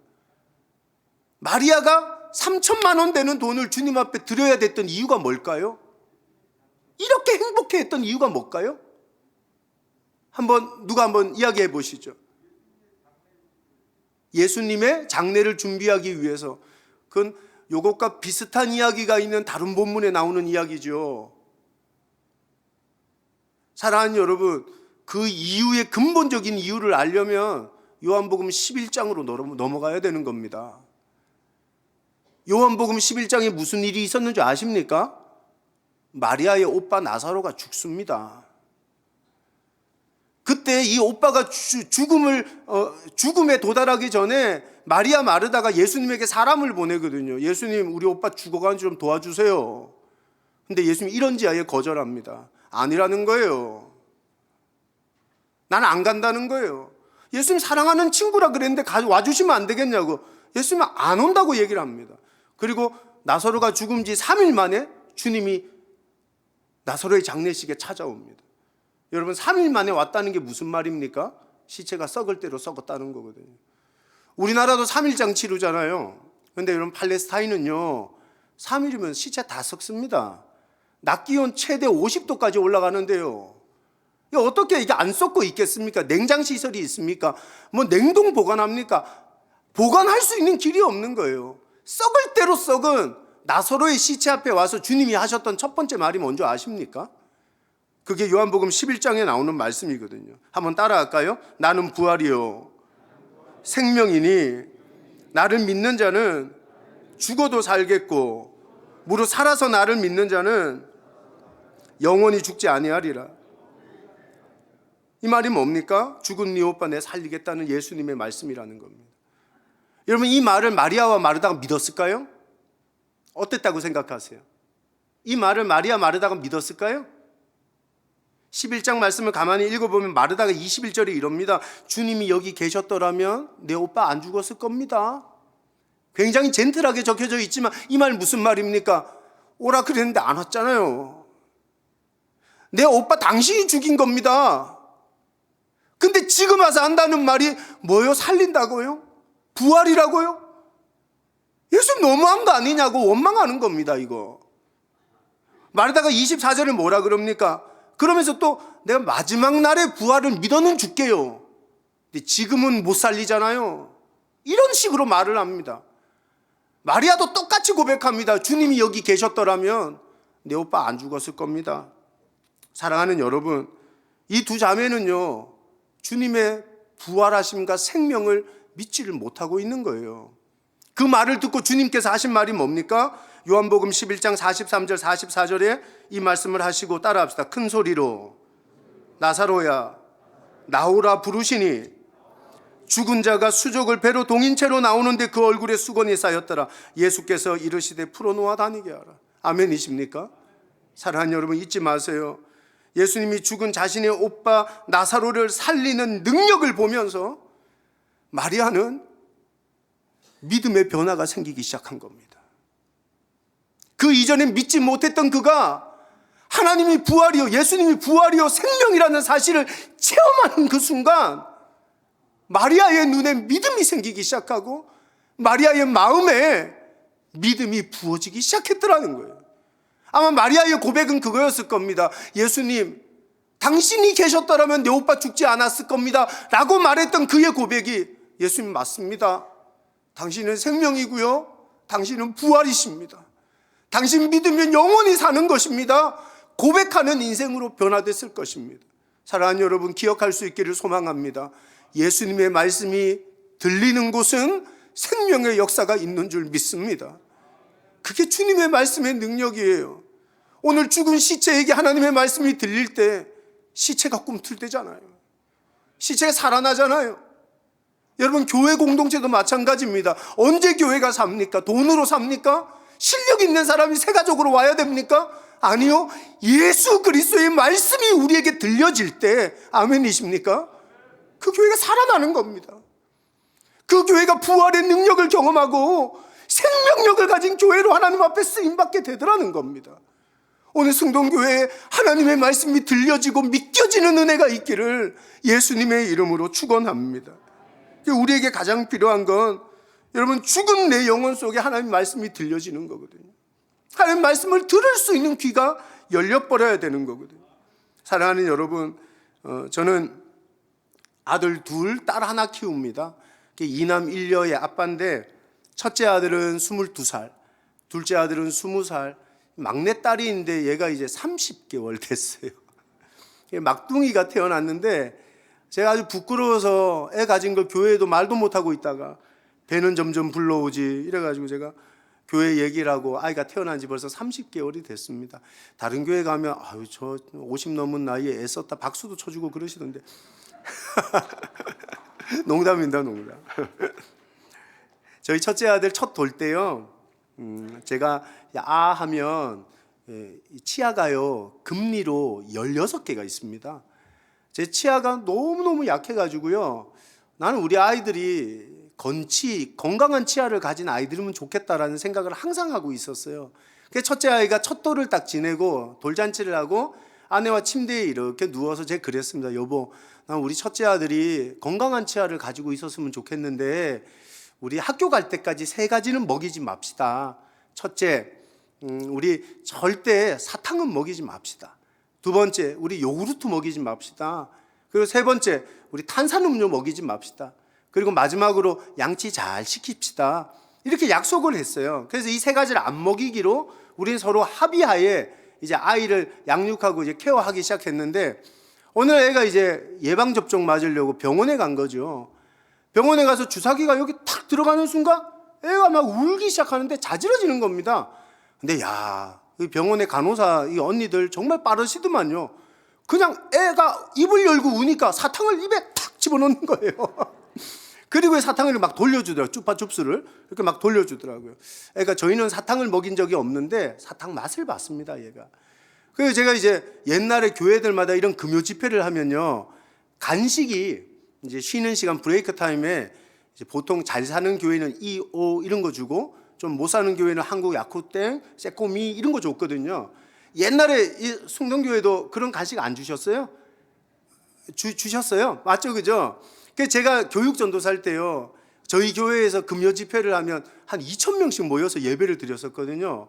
마리아가 3천만 원 되는 돈을 주님 앞에 드려야 됐던 이유가 뭘까요? 이렇게 행복해했던 이유가 뭘까요? 누가 한번 이야기해 보시죠. 예수님의 장례를 준비하기 위해서. 그건 요것과 비슷한 이야기가 있는 다른 본문에 나오는 이야기죠. 사랑하는 여러분, 그 이유의 근본적인 이유를 알려면 요한복음 11장으로 넘어가야 되는 겁니다. 요한복음 11장에 무슨 일이 있었는 줄 아십니까? 마리아의 오빠 나사로가 죽습니다. 그때 이 오빠가 죽음에 도달하기 전에 마리아 마르다가 예수님에게 사람을 보내거든요. 예수님, 우리 오빠 죽어가는지 좀 도와주세요. 근데 예수님이 이런지 아예 거절합니다. 아니라는 거예요. 나는 안 간다는 거예요. 예수님 사랑하는 친구라 그랬는데 와주시면 안 되겠냐고. 예수님은 안 온다고 얘기를 합니다. 그리고 나사로가 죽은 지 3일 만에 주님이 나사로의 장례식에 찾아옵니다. 여러분, 3일 만에 왔다는 게 무슨 말입니까? 시체가 썩을 대로 썩었다는 거거든요. 우리나라도 3일장 치르잖아요. 그런데 여러분, 팔레스타인은요 3일이면 시체 다 썩습니다. 낮 기온 최대 50도까지 올라가는데요. 어떻게 이게 안 썩고 있겠습니까? 냉장시설이 있습니까? 냉동 보관합니까? 보관할 수 있는 길이 없는 거예요. 썩을 대로 썩은 나사로의 시체 앞에 와서 주님이 하셨던 첫 번째 말이 뭔지 아십니까? 그게 요한복음 11장에 나오는 말씀이거든요. 한번 따라할까요? 나는 부활이요 생명이니 나를 믿는 자는 죽어도 살겠고 무릇 살아서 나를 믿는 자는 영원히 죽지 아니하리라. 이 말이 뭡니까? 죽은 네 오빠 내 살리겠다는 예수님의 말씀이라는 겁니다. 여러분, 이 말을 마리아와 마르다가 믿었을까요? 어땠다고 생각하세요? 이 말을 마리아 마르다가 믿었을까요? 11장 말씀을 가만히 읽어보면 마르다가 21절에 이럽니다. 주님이 여기 계셨더라면 내 오빠 안 죽었을 겁니다. 굉장히 젠틀하게 적혀져 있지만 이 말 무슨 말입니까? 오라 그랬는데 안 왔잖아요. 내 오빠 당신이 죽인 겁니다. 근데 지금 와서 한다는 말이 뭐요? 살린다고요? 부활이라고요? 예수 너무한 거 아니냐고 원망하는 겁니다. 이거 마르다가 24절에 뭐라 그럽니까? 그러면서 또 내가 마지막 날에 부활을 믿어는 줄게요. 근데 지금은 못 살리잖아요. 이런 식으로 말을 합니다. 마리아도 똑같이 고백합니다. 주님이 여기 계셨더라면 내 오빠 안 죽었을 겁니다. 사랑하는 여러분, 이 두 자매는요 주님의 부활하심과 생명을 믿지를 못하고 있는 거예요. 그 말을 듣고 주님께서 하신 말이 뭡니까? 요한복음 11장 43절 44절에 이 말씀을 하시고 따라합시다. 큰 소리로 나사로야 나오라 부르시니 죽은 자가 수족을 배로 동인 채로 나오는데 그 얼굴에 수건이 쌓였더라. 예수께서 이르시되 풀어놓아 다니게 하라. 아멘이십니까? 사랑하는 여러분, 잊지 마세요. 예수님이 죽은 자신의 오빠 나사로를 살리는 능력을 보면서 마리아는 믿음의 변화가 생기기 시작한 겁니다. 그 이전에 믿지 못했던 그가 하나님이 부활이요, 예수님이 부활이요 생명이라는 사실을 체험하는 그 순간 마리아의 눈에 믿음이 생기기 시작하고 마리아의 마음에 믿음이 부어지기 시작했더라는 거예요. 아마 마리아의 고백은 그거였을 겁니다. 예수님, 당신이 계셨더라면 내 오빠 죽지 않았을 겁니다 라고 말했던 그의 고백이, 예수님 맞습니다. 당신은 생명이고요, 당신은 부활이십니다. 당신 믿으면 영원히 사는 것입니다. 고백하는 인생으로 변화됐을 것입니다. 사랑하는 여러분, 기억할 수 있기를 소망합니다. 예수님의 말씀이 들리는 곳은 생명의 역사가 있는 줄 믿습니다. 그게 주님의 말씀의 능력이에요. 오늘 죽은 시체에게 하나님의 말씀이 들릴 때 시체가 꿈틀대잖아요. 시체가 살아나잖아요. 여러분, 교회 공동체도 마찬가지입니다. 언제 교회가 삽니까? 돈으로 삽니까? 실력 있는 사람이 세가족으로 와야 됩니까? 아니요. 예수 그리스도의 말씀이 우리에게 들려질 때, 아멘이십니까? 그 교회가 살아나는 겁니다. 그 교회가 부활의 능력을 경험하고 생명력을 가진 교회로 하나님 앞에 쓰임받게 되더라는 겁니다. 오늘 승동교회에 하나님의 말씀이 들려지고 믿겨지는 은혜가 있기를 예수님의 이름으로 축원합니다. 우리에게 가장 필요한 건 여러분, 죽은 내 영혼 속에 하나님의 말씀이 들려지는 거거든요. 하나님의 말씀을 들을 수 있는 귀가 열려버려야 되는 거거든요. 사랑하는 여러분, 저는 아들 둘, 딸 하나 키웁니다. 이남 일녀의 아빠인데 첫째 아들은 22살, 둘째 아들은 20살, 막내 딸인데 얘가 이제 30개월 됐어요. 막둥이가 태어났는데 제가 아주 부끄러워서 애 가진 걸 교회에도 말도 못하고 있다가 배는 점점 불러오지 이래가지고 제가 교회 얘기를 하고 아이가 태어난 지 벌써 30개월이 됐습니다. 다른 교회 가면 아유, 저 50 넘은 나이에 애 썼다 박수도 쳐주고 그러시던데 농담입니다, 농담. 저희 첫째 아들 첫 돌 때요, 제가 하면 치아가요 금리로 16개가 있습니다. 제 치아가 너무너무 약해가지고요, 나는 우리 아이들이 건강한 치아를 가진 아이들이면 좋겠다라는 생각을 항상 하고 있었어요. 그래서 첫째 아이가 첫 돌을 딱 지내고 돌잔치를 하고 아내와 침대에 이렇게 누워서 제가 그랬습니다. 여보, 난 우리 첫째 아들이 건강한 치아를 가지고 있었으면 좋겠는데 우리 학교 갈 때까지 3가지는 먹이지 맙시다. 첫째, 우리 절대 사탕은 먹이지 맙시다. 두 번째, 우리 요구르트 먹이지 맙시다. 그리고 세 번째, 우리 탄산음료 먹이지 맙시다. 그리고 마지막으로 양치 잘 시킵시다. 이렇게 약속을 했어요. 그래서 이 3가지를 안 먹이기로 우리는 서로 합의하에 이제 아이를 양육하고 이제 케어하기 시작했는데, 오늘 애가 이제 예방접종 맞으려고 병원에 간 거죠. 병원에 가서 주사기가 여기 탁 들어가는 순간 애가 막 울기 시작하는데 자지러지는 겁니다. 근데 병원의 간호사 이 언니들 정말 빠르시더만요. 그냥 애가 입을 열고 우니까 사탕을 입에 탁 집어넣는 거예요. 그리고 사탕을 막 돌려주더라고요. 쭈파춥스를 이렇게 막 돌려주더라고요. 애가 저희는 사탕을 먹인 적이 없는데 사탕 맛을 봤습니다, 얘가. 그래서 제가 이제 옛날에 교회들마다 이런 금요 집회를 하면요, 간식이 이제 쉬는 시간 브레이크 타임에 이제 보통 잘 사는 교회는 이오 이런 거 주고 좀 못 사는 교회는 한국 야쿠땡, 새꼬미 이런 거 줬거든요. 옛날에 이 승동교회도 그런 간식 안 주셨어요? 주셨어요? 맞죠, 그죠? 그래서 제가 교육 전도사 할 때요, 저희 교회에서 금요 집회를 하면 한 2,000명씩 모여서 예배를 드렸었거든요.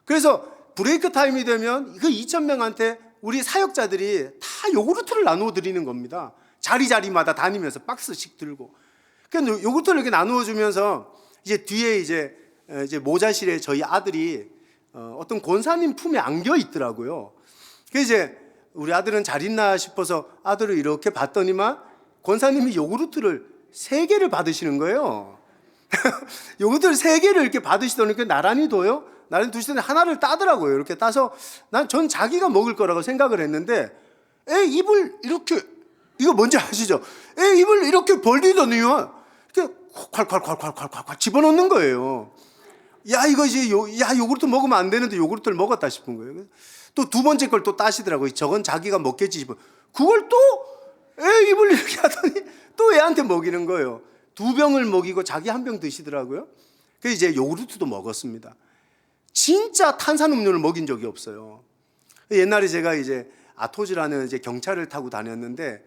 그래서 브레이크 타임이 되면 그 2,000명한테 우리 사역자들이 다 요구르트를 나누어 드리는 겁니다. 자리마다 다니면서 박스씩 들고. 그래서 요구르트를 이렇게 나누어 주면서 이제 뒤에 이제 모자실에 저희 아들이 어떤 권사님 품에 안겨 있더라고요. 그래서 이제 우리 아들은 잘 있나 싶어서 아들을 이렇게 봤더니만 권사님이 요구르트를 3개를 받으시는 거예요. 요구르트를 3개를 이렇게 받으시더니 나란히 둬요. 나란히 두시더니 하나를 따더라고요. 이렇게 따서 전 자기가 먹을 거라고 생각을 했는데 애 입을 이렇게 이거 뭔지 아시죠? 애 입을 이렇게 벌리더니요, 이렇게 콸콸콸콸콸콸 집어넣는 거예요. 야, 이거 이제 요구르트 먹으면 안 되는데 요구르트를 먹었다 싶은 거예요. 또 두 번째 걸 또 따시더라고요. 저건 자기가 먹겠지 싶어. 그걸 또 애 입을 이렇게 하더니 또 애한테 먹이는 거예요. 두 병을 먹이고 자기 한 병 드시더라고요. 그래서 이제 요구르트도 먹었습니다. 진짜 탄산음료를 먹인 적이 없어요. 옛날에 제가 이제 아토즈라는 이제 경차를 타고 다녔는데,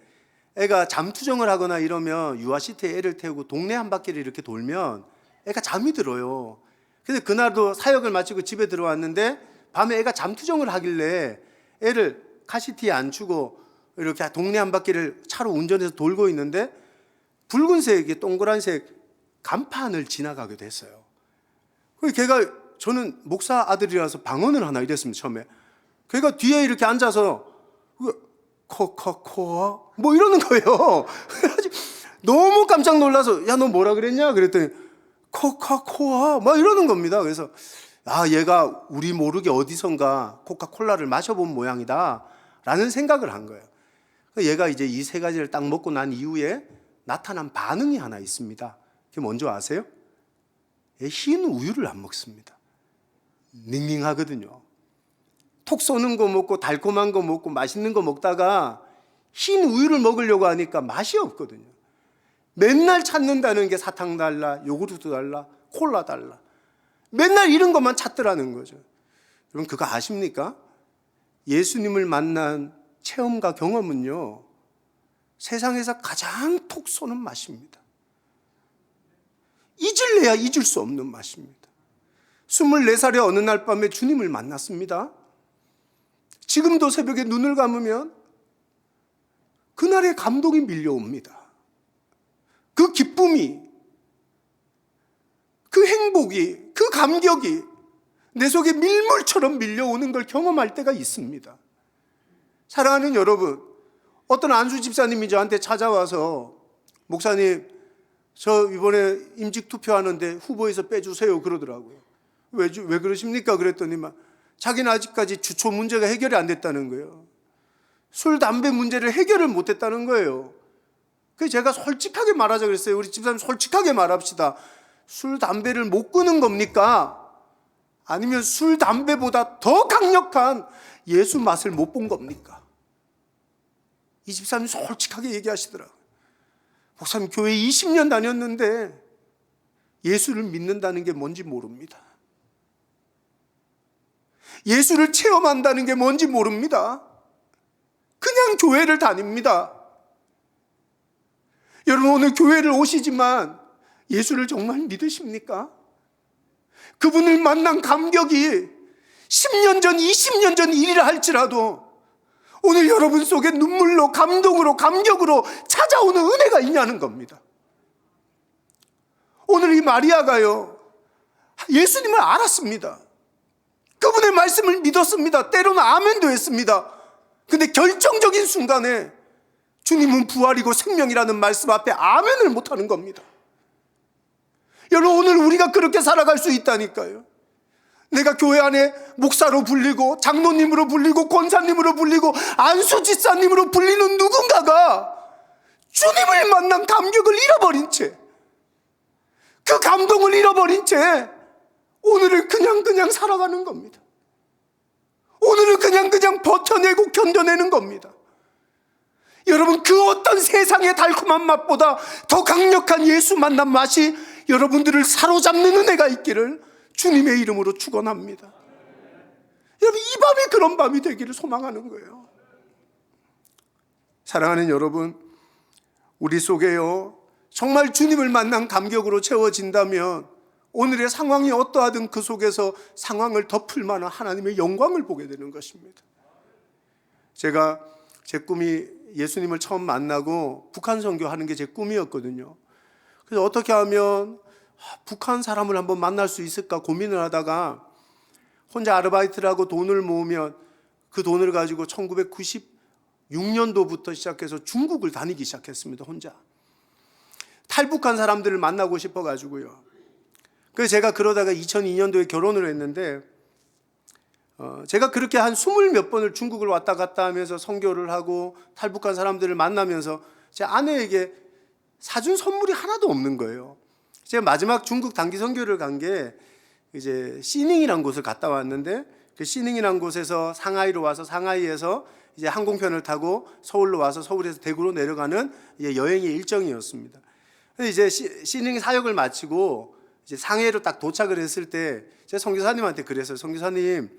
애가 잠투정을 하거나 이러면 유아시트에 애를 태우고 동네 한 바퀴를 이렇게 돌면 애가 잠이 들어요. 그래서 그날도 사역을 마치고 집에 들어왔는데 밤에 애가 잠투정을 하길래 애를 카시트에 앉히고 이렇게 동네 한 바퀴를 차로 운전해서 돌고 있는데 붉은색, 동그란색 간판을 지나가게 됐어요. 걔가, 저는 목사 아들이라서 방언을 하나 이랬습니다, 처음에. 걔가 뒤에 이렇게 앉아서 코카코아 뭐 이러는 거예요. 너무 깜짝 놀라서, 야, 너 뭐라 그랬냐? 그랬더니 코카코아 막 이러는 겁니다. 그래서 얘가 우리 모르게 어디선가 코카콜라를 마셔본 모양이다 라는 생각을 한 거예요. 얘가 이제 이 세 가지를 딱 먹고 난 이후에 나타난 반응이 하나 있습니다. 그게 뭔지 아세요? 흰 우유를 안 먹습니다. 닝닝하거든요. 톡 쏘는 거 먹고 달콤한 거 먹고 맛있는 거 먹다가 흰 우유를 먹으려고 하니까 맛이 없거든요. 맨날 찾는다는 게 사탕 달라, 요구르트 달라, 콜라 달라. 맨날 이런 것만 찾더라는 거죠. 여러분, 그거 아십니까? 예수님을 만난 체험과 경험은요, 세상에서 가장 톡 쏘는 맛입니다. 잊을래야 잊을 수 없는 맛입니다. 24살의 어느 날 밤에 주님을 만났습니다. 지금도 새벽에 눈을 감으면 그날의 감동이 밀려옵니다. 그 기쁨이, 그 행복이, 그 감격이 내 속에 밀물처럼 밀려오는 걸 경험할 때가 있습니다. 사랑하는 여러분, 어떤 안수 집사님이 저한테 찾아와서, 목사님, 저 이번에 임직 투표하는데 후보에서 빼주세요 그러더라고요. 왜 그러십니까? 그랬더니 자기는 아직까지 주초 문제가 해결이 안 됐다는 거예요. 술, 담배 문제를 해결을 못했다는 거예요. 그래서 제가 솔직하게 말하자 그랬어요. 우리 집사님 솔직하게 말합시다. 술, 담배를 못 끊은 겁니까? 아니면 술, 담배보다 더 강력한 예수 맛을 못 본 겁니까? 이 집사님 솔직하게 얘기하시더라고요. 목사님, 교회 20년 다녔는데 예수를 믿는다는 게 뭔지 모릅니다. 예수를 체험한다는 게 뭔지 모릅니다. 그냥 교회를 다닙니다. 여러분, 오늘 교회를 오시지만 예수를 정말 믿으십니까? 그분을 만난 감격이 10년 전, 20년 전 일이라 할지라도 오늘 여러분 속에 눈물로, 감동으로, 감격으로 찾아오는 은혜가 있냐는 겁니다. 오늘 이 마리아가요, 예수님을 알았습니다. 그분의 말씀을 믿었습니다. 때로는 아멘도 했습니다. 근데 결정적인 순간에 주님은 부활이고 생명이라는 말씀 앞에 아멘을 못하는 겁니다. 여러분, 오늘 우리가 그렇게 살아갈 수 있다니까요. 내가 교회 안에 목사로 불리고 장로님으로 불리고 권사님으로 불리고 안수집사님으로 불리는 누군가가 주님을 만난 감격을 잃어버린 채, 그 감동을 잃어버린 채 오늘을 그냥 살아가는 겁니다. 오늘을 그냥 버텨내고 견뎌내는 겁니다. 여러분, 그 어떤 세상의 달콤한 맛보다 더 강력한 예수 만난 맛이 여러분들을 사로잡는 은혜가 있기를 주님의 이름으로 축원합니다. 여러분, 이 밤이 그런 밤이 되기를 소망하는 거예요. 사랑하는 여러분, 우리 속에요, 정말 주님을 만난 감격으로 채워진다면 오늘의 상황이 어떠하든 그 속에서 상황을 덮을 만한 하나님의 영광을 보게 되는 것입니다. 제가 제 꿈이 예수님을 처음 만나고 북한 선교하는 게 제 꿈이었거든요. 그래서 어떻게 하면 북한 사람을 한번 만날 수 있을까 고민을 하다가 혼자 아르바이트를 하고 돈을 모으면 그 돈을 가지고 1996년도부터 시작해서 중국을 다니기 시작했습니다. 혼자. 탈북한 사람들을 만나고 싶어가지고요. 그래서 제가 그러다가 2002년도에 결혼을 했는데 제가 그렇게 한 20몇 번을 중국을 왔다 갔다 하면서 선교를 하고 탈북한 사람들을 만나면서 제 아내에게 사준 선물이 하나도 없는 거예요. 제가 마지막 중국 단기 선교를 간 게 이제 시닝이라는 곳을 갔다 왔는데, 그 시닝이라는 곳에서 상하이로 와서 상하이에서 이제 항공편을 타고 서울로 와서 서울에서 대구로 내려가는 이제 여행의 일정이었습니다. 근데 이제 시닝 사역을 마치고 이제 상해로 딱 도착을 했을 때 제가 선교사님한테 그랬어요. 선교사님,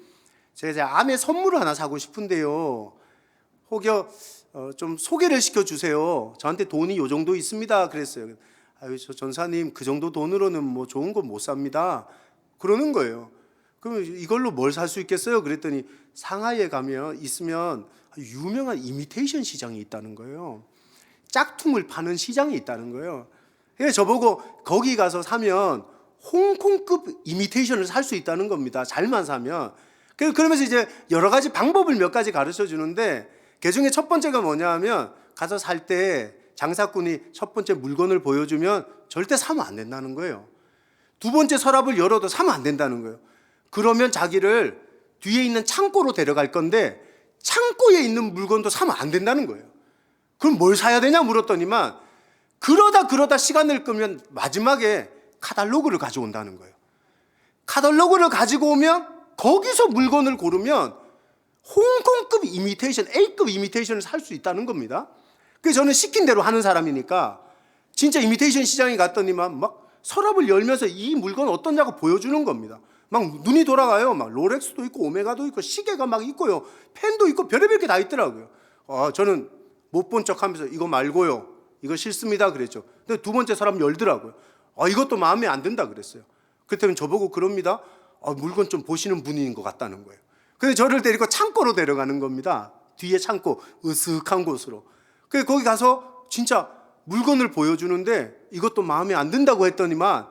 제가 제 아내 선물을 하나 사고 싶은데요. 혹여 좀 소개를 시켜주세요. 저한테 돈이 요 정도 있습니다. 그랬어요. 아유, 저 전사님 그 정도 돈으로는 뭐 좋은 거 못 삽니다. 그러는 거예요. 그러면 이걸로 뭘 살 수 있겠어요? 그랬더니 상하이에 가면 있으면 유명한 이미테이션 시장이 있다는 거예요. 짝퉁을 파는 시장이 있다는 거예요. 그래서 저보고 거기 가서 사면 홍콩급 이미테이션을 살 수 있다는 겁니다. 잘만 사면. 그러면서 이제 여러 가지 방법을 몇 가지 가르쳐 주는데, 그 중에 첫 번째가 뭐냐 하면, 가서 살 때 장사꾼이 첫 번째 물건을 보여주면 절대 사면 안 된다는 거예요. 두 번째 서랍을 열어도 사면 안 된다는 거예요. 그러면 자기를 뒤에 있는 창고로 데려갈 건데 창고에 있는 물건도 사면 안 된다는 거예요. 그럼 뭘 사야 되냐 물었더니만, 그러다 시간을 끄면 마지막에 카탈로그를 가져온다는 거예요. 카탈로그를 가지고 오면 거기서 물건을 고르면 홍콩급 이미테이션, A급 이미테이션을 살 수 있다는 겁니다. 그래서 저는 시킨 대로 하는 사람이니까 진짜 이미테이션 시장에 갔더니만 막 서랍을 열면서 이 물건 어떠냐고 보여주는 겁니다. 막 눈이 돌아가요. 막 롤렉스도 있고 오메가도 있고 시계가 막 있고요, 펜도 있고 별의별 게 다 있더라고요. 저는 못 본 척하면서 이거 말고요, 이거 싫습니다 그랬죠. 근데 두 번째 서랍 열더라고요. 이것도 마음에 안 든다 그랬어요. 그때는 저보고 그럽니다. 물건 좀 보시는 분인 것 같다는 거예요. 근데 저를 데리고 창고로 데려가는 겁니다. 뒤에 창고, 으슥한 곳으로. 그래서 거기 가서 진짜 물건을 보여주는데 이것도 마음에 안 든다고 했더니만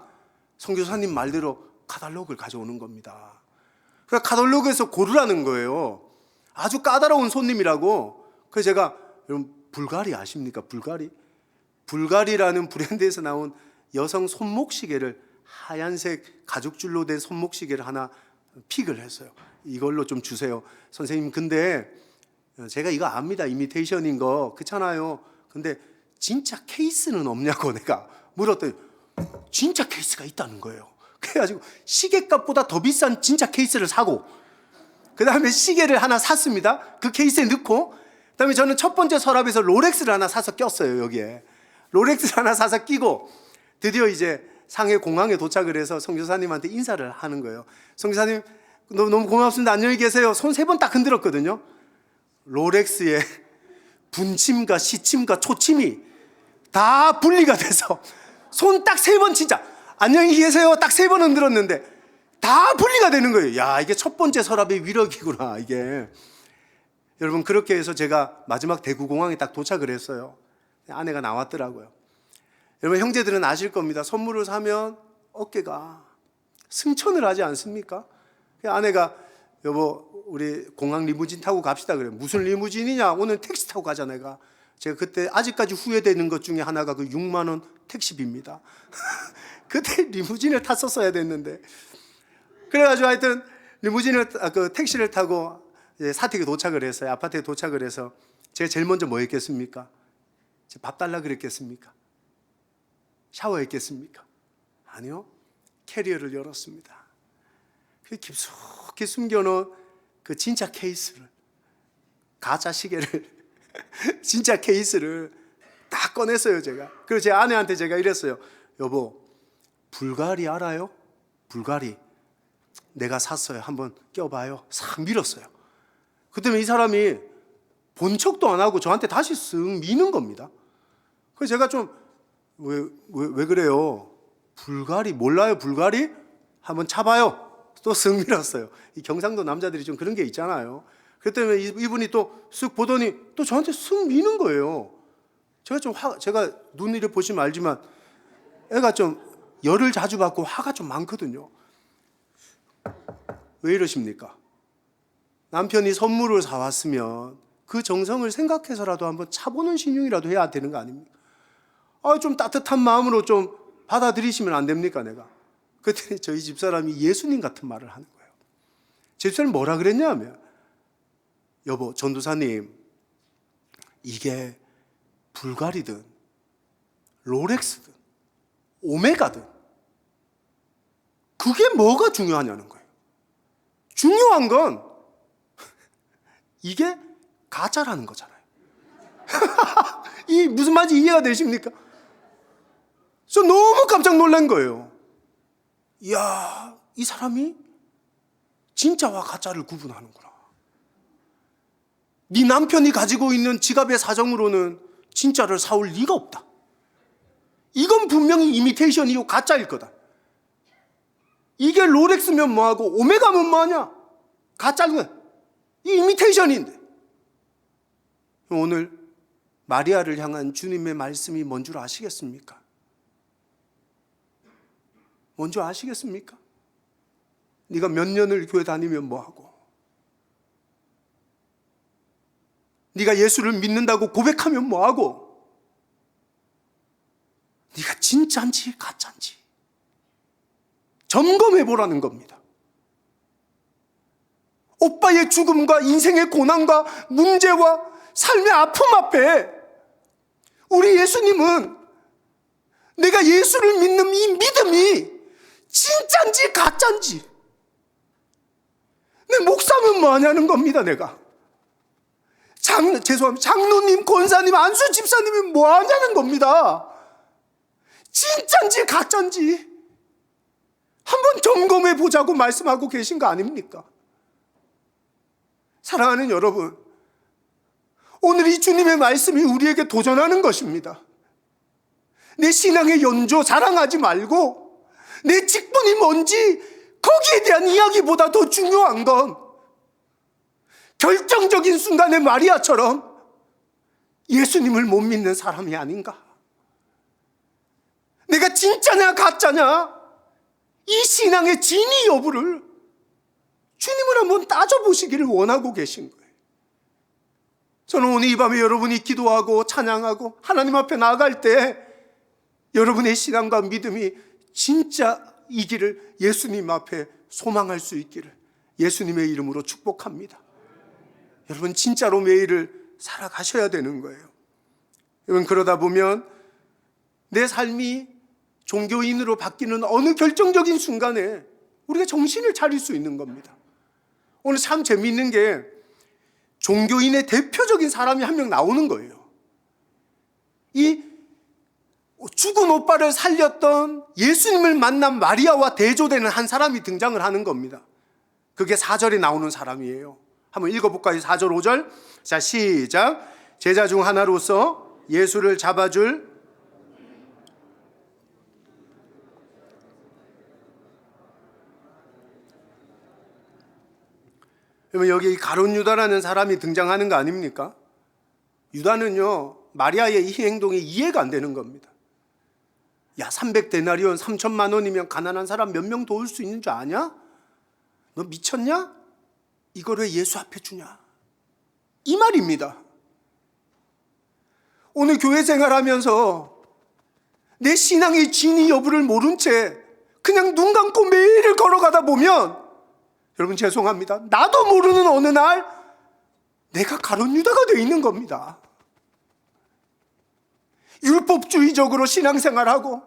선교사님 말대로 카탈로그를 가져오는 겁니다. 그러니까 카탈로그에서 고르라는 거예요. 아주 까다로운 손님이라고. 그래서 제가, 여러분 불가리 아십니까? 불가리라는 브랜드에서 나온 여성 손목시계를, 하얀색 가죽줄로 된 손목시계를 하나 픽을 했어요. 이걸로 좀 주세요. 선생님, 근데 제가 이거 압니다. 이미테이션인 거. 그렇잖아요. 근데 진짜 케이스는 없냐고 내가 물었더니 진짜 케이스가 있다는 거예요. 그래가지고 시계값보다 더 비싼 진짜 케이스를 사고, 그 다음에 시계를 하나 샀습니다. 그 케이스에 넣고, 그 다음에 저는 첫 번째 서랍에서 롤렉스를 하나 사서 꼈어요. 여기에 롤렉스를 하나 사서 끼고 드디어 이제 상해 공항에 도착을 해서 선교사님한테 인사를 하는 거예요. 선교사님 너무 고맙습니다. 안녕히 계세요. 손 3번 딱 흔들었거든요. 롤렉스의 분침과 시침과 초침이 다 분리가 돼서 손 딱 3번 진짜 안녕히 계세요 딱 3번 흔들었는데 다 분리가 되는 거예요. 야, 이게 첫 번째 서랍의 위력이구나 이게. 여러분, 그렇게 해서 제가 마지막 대구공항에 딱 도착을 했어요. 아내가 나왔더라고요. 여러분, 형제들은 아실 겁니다. 선물을 사면 어깨가 승천을 하지 않습니까? 아내가, 여보 우리 공항 리무진 타고 갑시다 그래요. 무슨 리무진이냐, 오늘 택시 타고 가자. 제가 그때 아직까지 후회되는 것 중에 하나가 그 6만 원 택시비입니다. 그때 리무진을 탔었어야 됐는데. 그래가지고 하여튼 그 택시를 타고 이제 사택에 도착을 했어요. 아파트에 도착을 해서 제가 제일 먼저 뭐 했겠습니까? 제가 밥 달라 그랬겠습니까? 샤워했겠습니까? 아니요. 캐리어를 열었습니다. 그 깊숙이 숨겨놓은 그 진짜 케이스를, 가짜 시계를 진짜 케이스를 다 꺼냈어요 제가. 그리고 제 아내한테 제가 이랬어요. 여보, 불가리 알아요? 불가리 내가 샀어요. 한번 껴봐요. 싹 밀었어요. 그때면 이 사람이 본 척도 안 하고 저한테 다시 쓱 미는 겁니다. 그래서 제가 좀 왜 그래요? 불가리 몰라요? 불가리? 한번 차봐요. 또 쓱 밀었어요. 이 경상도 남자들이 좀 그런 게 있잖아요. 그랬더니 이분이 또 쓱 보더니 또 저한테 쓱 미는 거예요. 제가 눈이를 보시면 알지만 애가 좀 열을 자주 받고 화가 좀 많거든요. 왜 이러십니까? 남편이 선물을 사왔으면 그 정성을 생각해서라도 한번 차보는 신용이라도 해야 되는 거 아닙니까? 좀 따뜻한 마음으로 좀 받아들이시면 안 됩니까, 내가? 그랬더니 저희 집사람이 예수님 같은 말을 하는 거예요. 제수사님 뭐라 그랬냐면, 여보, 전도사님, 이게 불가리든 롤렉스든 오메가든 그게 뭐가 중요하냐는 거예요. 중요한 건 이게 가짜라는 거잖아요. 이 무슨 말인지 이해가 되십니까? 저 너무 깜짝 놀란 거예요. 이야, 이 사람이 진짜와 가짜를 구분하는구나. 네 남편이 가지고 있는 지갑의 사정으로는 진짜를 사올 리가 없다. 이건 분명히 이미테이션이고 가짜일 거다. 이게 롤렉스면 뭐하고 오메가면 뭐하냐? 가짜인 거야. 이 이미테이션인데. 오늘 마리아를 향한 주님의 말씀이 뭔 줄 아시겠습니까? 뭔 줄 아시겠습니까? 네가 몇 년을 교회 다니면 뭐하고, 네가 예수를 믿는다고 고백하면 뭐하고, 네가 진짜인지 가짜인지 점검해보라는 겁니다. 오빠의 죽음과 인생의 고난과 문제와 삶의 아픔 앞에 우리 예수님은 내가 예수를 믿는 이 믿음이 진짜인지 가짜인지, 내 목사면 뭐하냐는 겁니다. 내가 죄송합니다. 장로님, 권사님, 안수 집사님이 뭐하냐는 겁니다. 진짜인지 가짜인지 한번 점검해 보자고 말씀하고 계신 거 아닙니까? 사랑하는 여러분, 오늘 이 주님의 말씀이 우리에게 도전하는 것입니다. 내 신앙의 연조 자랑하지 말고 내 직분이 뭔지 거기에 대한 이야기보다 더 중요한 건 결정적인 순간에 마리아처럼 예수님을 못 믿는 사람이 아닌가. 내가 진짜냐 가짜냐, 이 신앙의 진위 여부를 주님을 한번 따져보시기를 원하고 계신 거예요. 저는 오늘 이 밤에 여러분이 기도하고 찬양하고 하나님 앞에 나아갈 때 여러분의 신앙과 믿음이 진짜이기를 예수님 앞에 소망할 수 있기를 예수님의 이름으로 축복합니다. 여러분 진짜로 매일을 살아가셔야 되는 거예요. 여러분 그러다 보면 내 삶이 종교인으로 바뀌는 어느 결정적인 순간에 우리가 정신을 차릴 수 있는 겁니다. 오늘 참 재미있는 게 종교인의 대표적인 사람이 한 명 나오는 거예요. 이 죽은 오빠를 살렸던 예수님을 만난 마리아와 대조되는 한 사람이 등장을 하는 겁니다. 그게 4절에 나오는 사람이에요. 한번 읽어볼까요? 4절 5절. 자, 시작. 제자 중 하나로서 예수를 잡아줄 그러면 여기 가룟 유다라는 사람이 등장하는 거 아닙니까? 유다는요, 마리아의 이 행동이 이해가 안 되는 겁니다. 야, 300데나리온 3천만 원이면 가난한 사람 몇 명 도울 수 있는 줄 아냐? 너 미쳤냐? 이걸 왜 예수 앞에 주냐? 이 말입니다. 오늘 교회 생활하면서 내 신앙의 진위 여부를 모른 채 그냥 눈 감고 매일을 걸어가다 보면 여러분 죄송합니다. 나도 모르는 어느 날 내가 가룟 유다가 되어 있는 겁니다. 율법주의적으로 신앙생활하고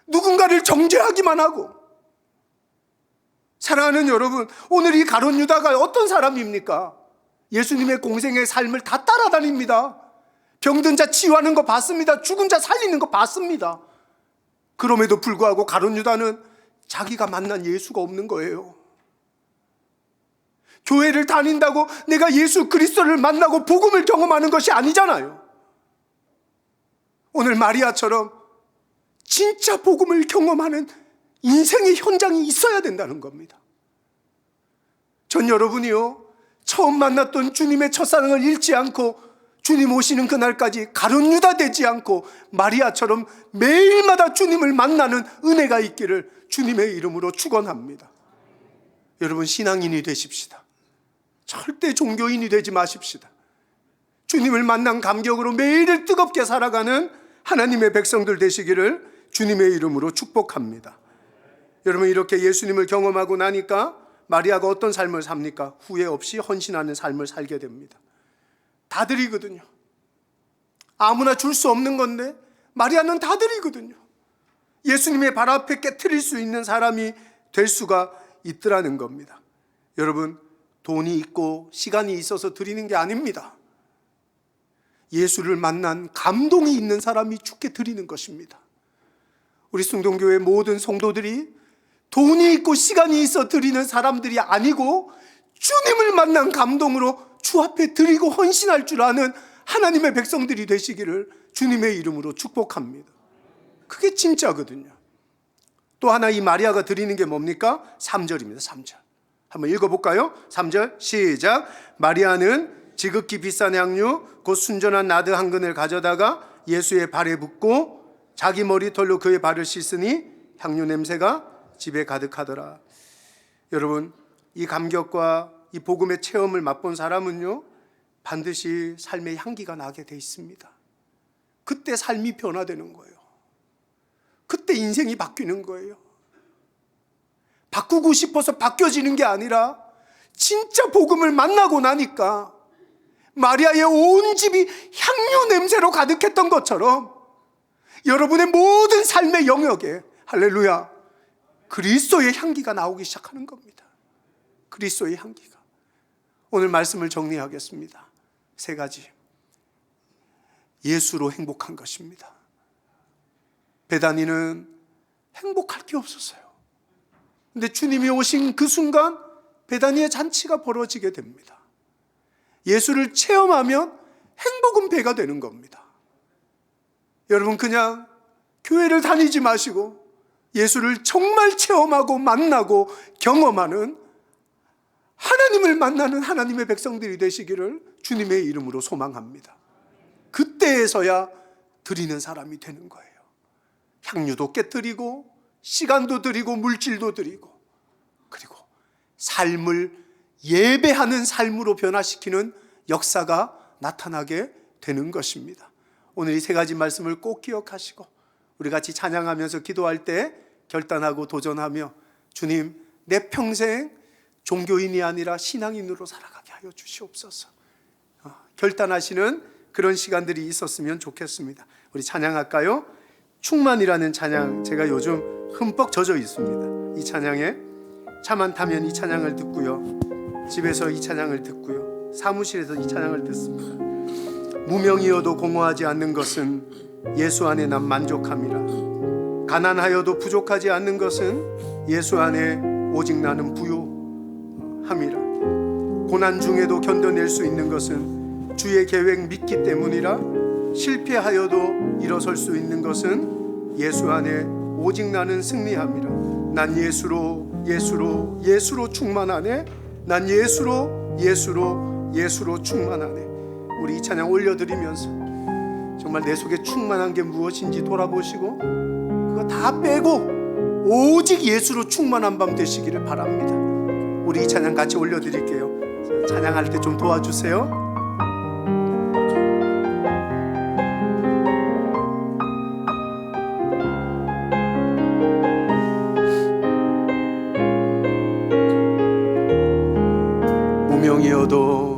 누군가를 정죄하기만 하고. 사랑하는 여러분, 오늘 이 가룟 유다가 어떤 사람입니까? 예수님의 공생의 삶을 다 따라다닙니다. 병든 자 치유하는 거 봤습니다. 죽은 자 살리는 거 봤습니다. 그럼에도 불구하고 가룟 유다는 자기가 만난 예수가 없는 거예요. 교회를 다닌다고 내가 예수 그리스도를 만나고 복음을 경험하는 것이 아니잖아요. 오늘 마리아처럼 진짜 복음을 경험하는 인생의 현장이 있어야 된다는 겁니다. 전 여러분이요, 처음 만났던 주님의 첫사랑을 잃지 않고 주님 오시는 그날까지 가룟 유다 되지 않고 마리아처럼 매일마다 주님을 만나는 은혜가 있기를 주님의 이름으로 축원합니다. 여러분 신앙인이 되십시다. 절대 종교인이 되지 마십시다. 주님을 만난 감격으로 매일을 뜨겁게 살아가는 하나님의 백성들 되시기를 주님의 이름으로 축복합니다. 여러분 이렇게 예수님을 경험하고 나니까 마리아가 어떤 삶을 삽니까? 후회 없이 헌신하는 삶을 살게 됩니다. 다 드리거든요. 아무나 줄 수 없는 건데 마리아는 다 드리거든요. 예수님의 발 앞에 깨트릴 수 있는 사람이 될 수가 있더라는 겁니다. 여러분, 돈이 있고 시간이 있어서 드리는 게 아닙니다. 예수를 만난 감동이 있는 사람이 주께 드리는 것입니다. 우리 숭동교회 모든 성도들이 돈이 있고 시간이 있어 드리는 사람들이 아니고 주님을 만난 감동으로 주 앞에 드리고 헌신할 줄 아는 하나님의 백성들이 되시기를 주님의 이름으로 축복합니다. 그게 진짜거든요. 또 하나 이 마리아가 드리는 게 뭡니까? 3절입니다. 3절. 한번 읽어볼까요? 3절 시작. 마리아는 지극히 비싼 향유 곧 순전한 나드 한 근을 가져다가 예수의 발에 붓고 자기 머리털로 그의 발을 씻으니 향유 냄새가 집에 가득하더라. 여러분, 이 감격과 이 복음의 체험을 맛본 사람은요, 반드시 삶의 향기가 나게 돼 있습니다. 그때 삶이 변화되는 거예요. 그때 인생이 바뀌는 거예요. 바꾸고 싶어서 바뀌어지는 게 아니라 진짜 복음을 만나고 나니까 마리아의 온 집이 향유 냄새로 가득했던 것처럼 여러분의 모든 삶의 영역에 할렐루야 그리스도의 향기가 나오기 시작하는 겁니다. 그리스도의 향기가. 오늘 말씀을 정리하겠습니다. 3가지. 예수로 행복한 것입니다. 베다니는 행복할 게 없었어요. 근데 주님이 오신 그 순간 베다니의 잔치가 벌어지게 됩니다. 예수를 체험하면 행복은 배가 되는 겁니다. 여러분, 그냥 교회를 다니지 마시고 예수를 정말 체험하고 만나고 경험하는 하나님을 만나는 하나님의 백성들이 되시기를 주님의 이름으로 소망합니다. 그때에서야 드리는 사람이 되는 거예요. 향유도 깨뜨리고 시간도 드리고 물질도 드리고 그리고 삶을 예배하는 삶으로 변화시키는 역사가 나타나게 되는 것입니다. 오늘 이 3가지 말씀을 꼭 기억하시고 우리 같이 찬양하면서 기도할 때 결단하고 도전하며 주님, 내 평생 종교인이 아니라 신앙인으로 살아가게 하여 주시옵소서. 결단하시는 그런 시간들이 있었으면 좋겠습니다. 우리 찬양할까요? 충만이라는 찬양, 제가 요즘 흠뻑 젖어 있습니다. 이 찬양에 차만 타면 이 찬양을 듣고요, 집에서 이 찬양을 듣고요, 사무실에서 이 찬양을 듣습니다. 무명이어도 공허하지 않는 것은 예수 안에 난 만족함이라. 가난하여도 부족하지 않는 것은 예수 안에 오직 나는 부요함이라. 고난 중에도 견뎌낼 수 있는 것은 주의 계획 믿기 때문이라. 실패하여도 일어설 수 있는 것은 예수 안에 오직 나는 승리함이라. 난 예수로 충만하네. 난 예수로 충만하네. 우리 이 찬양 올려드리면서 정말 내 속에 충만한 게 무엇인지 돌아보시고 그거 다 빼고 오직 예수로 충만한 밤 되시기를 바랍니다. 우리 이 찬양 같이 올려드릴게요. 찬양할 때 좀 도와주세요. 무명이어도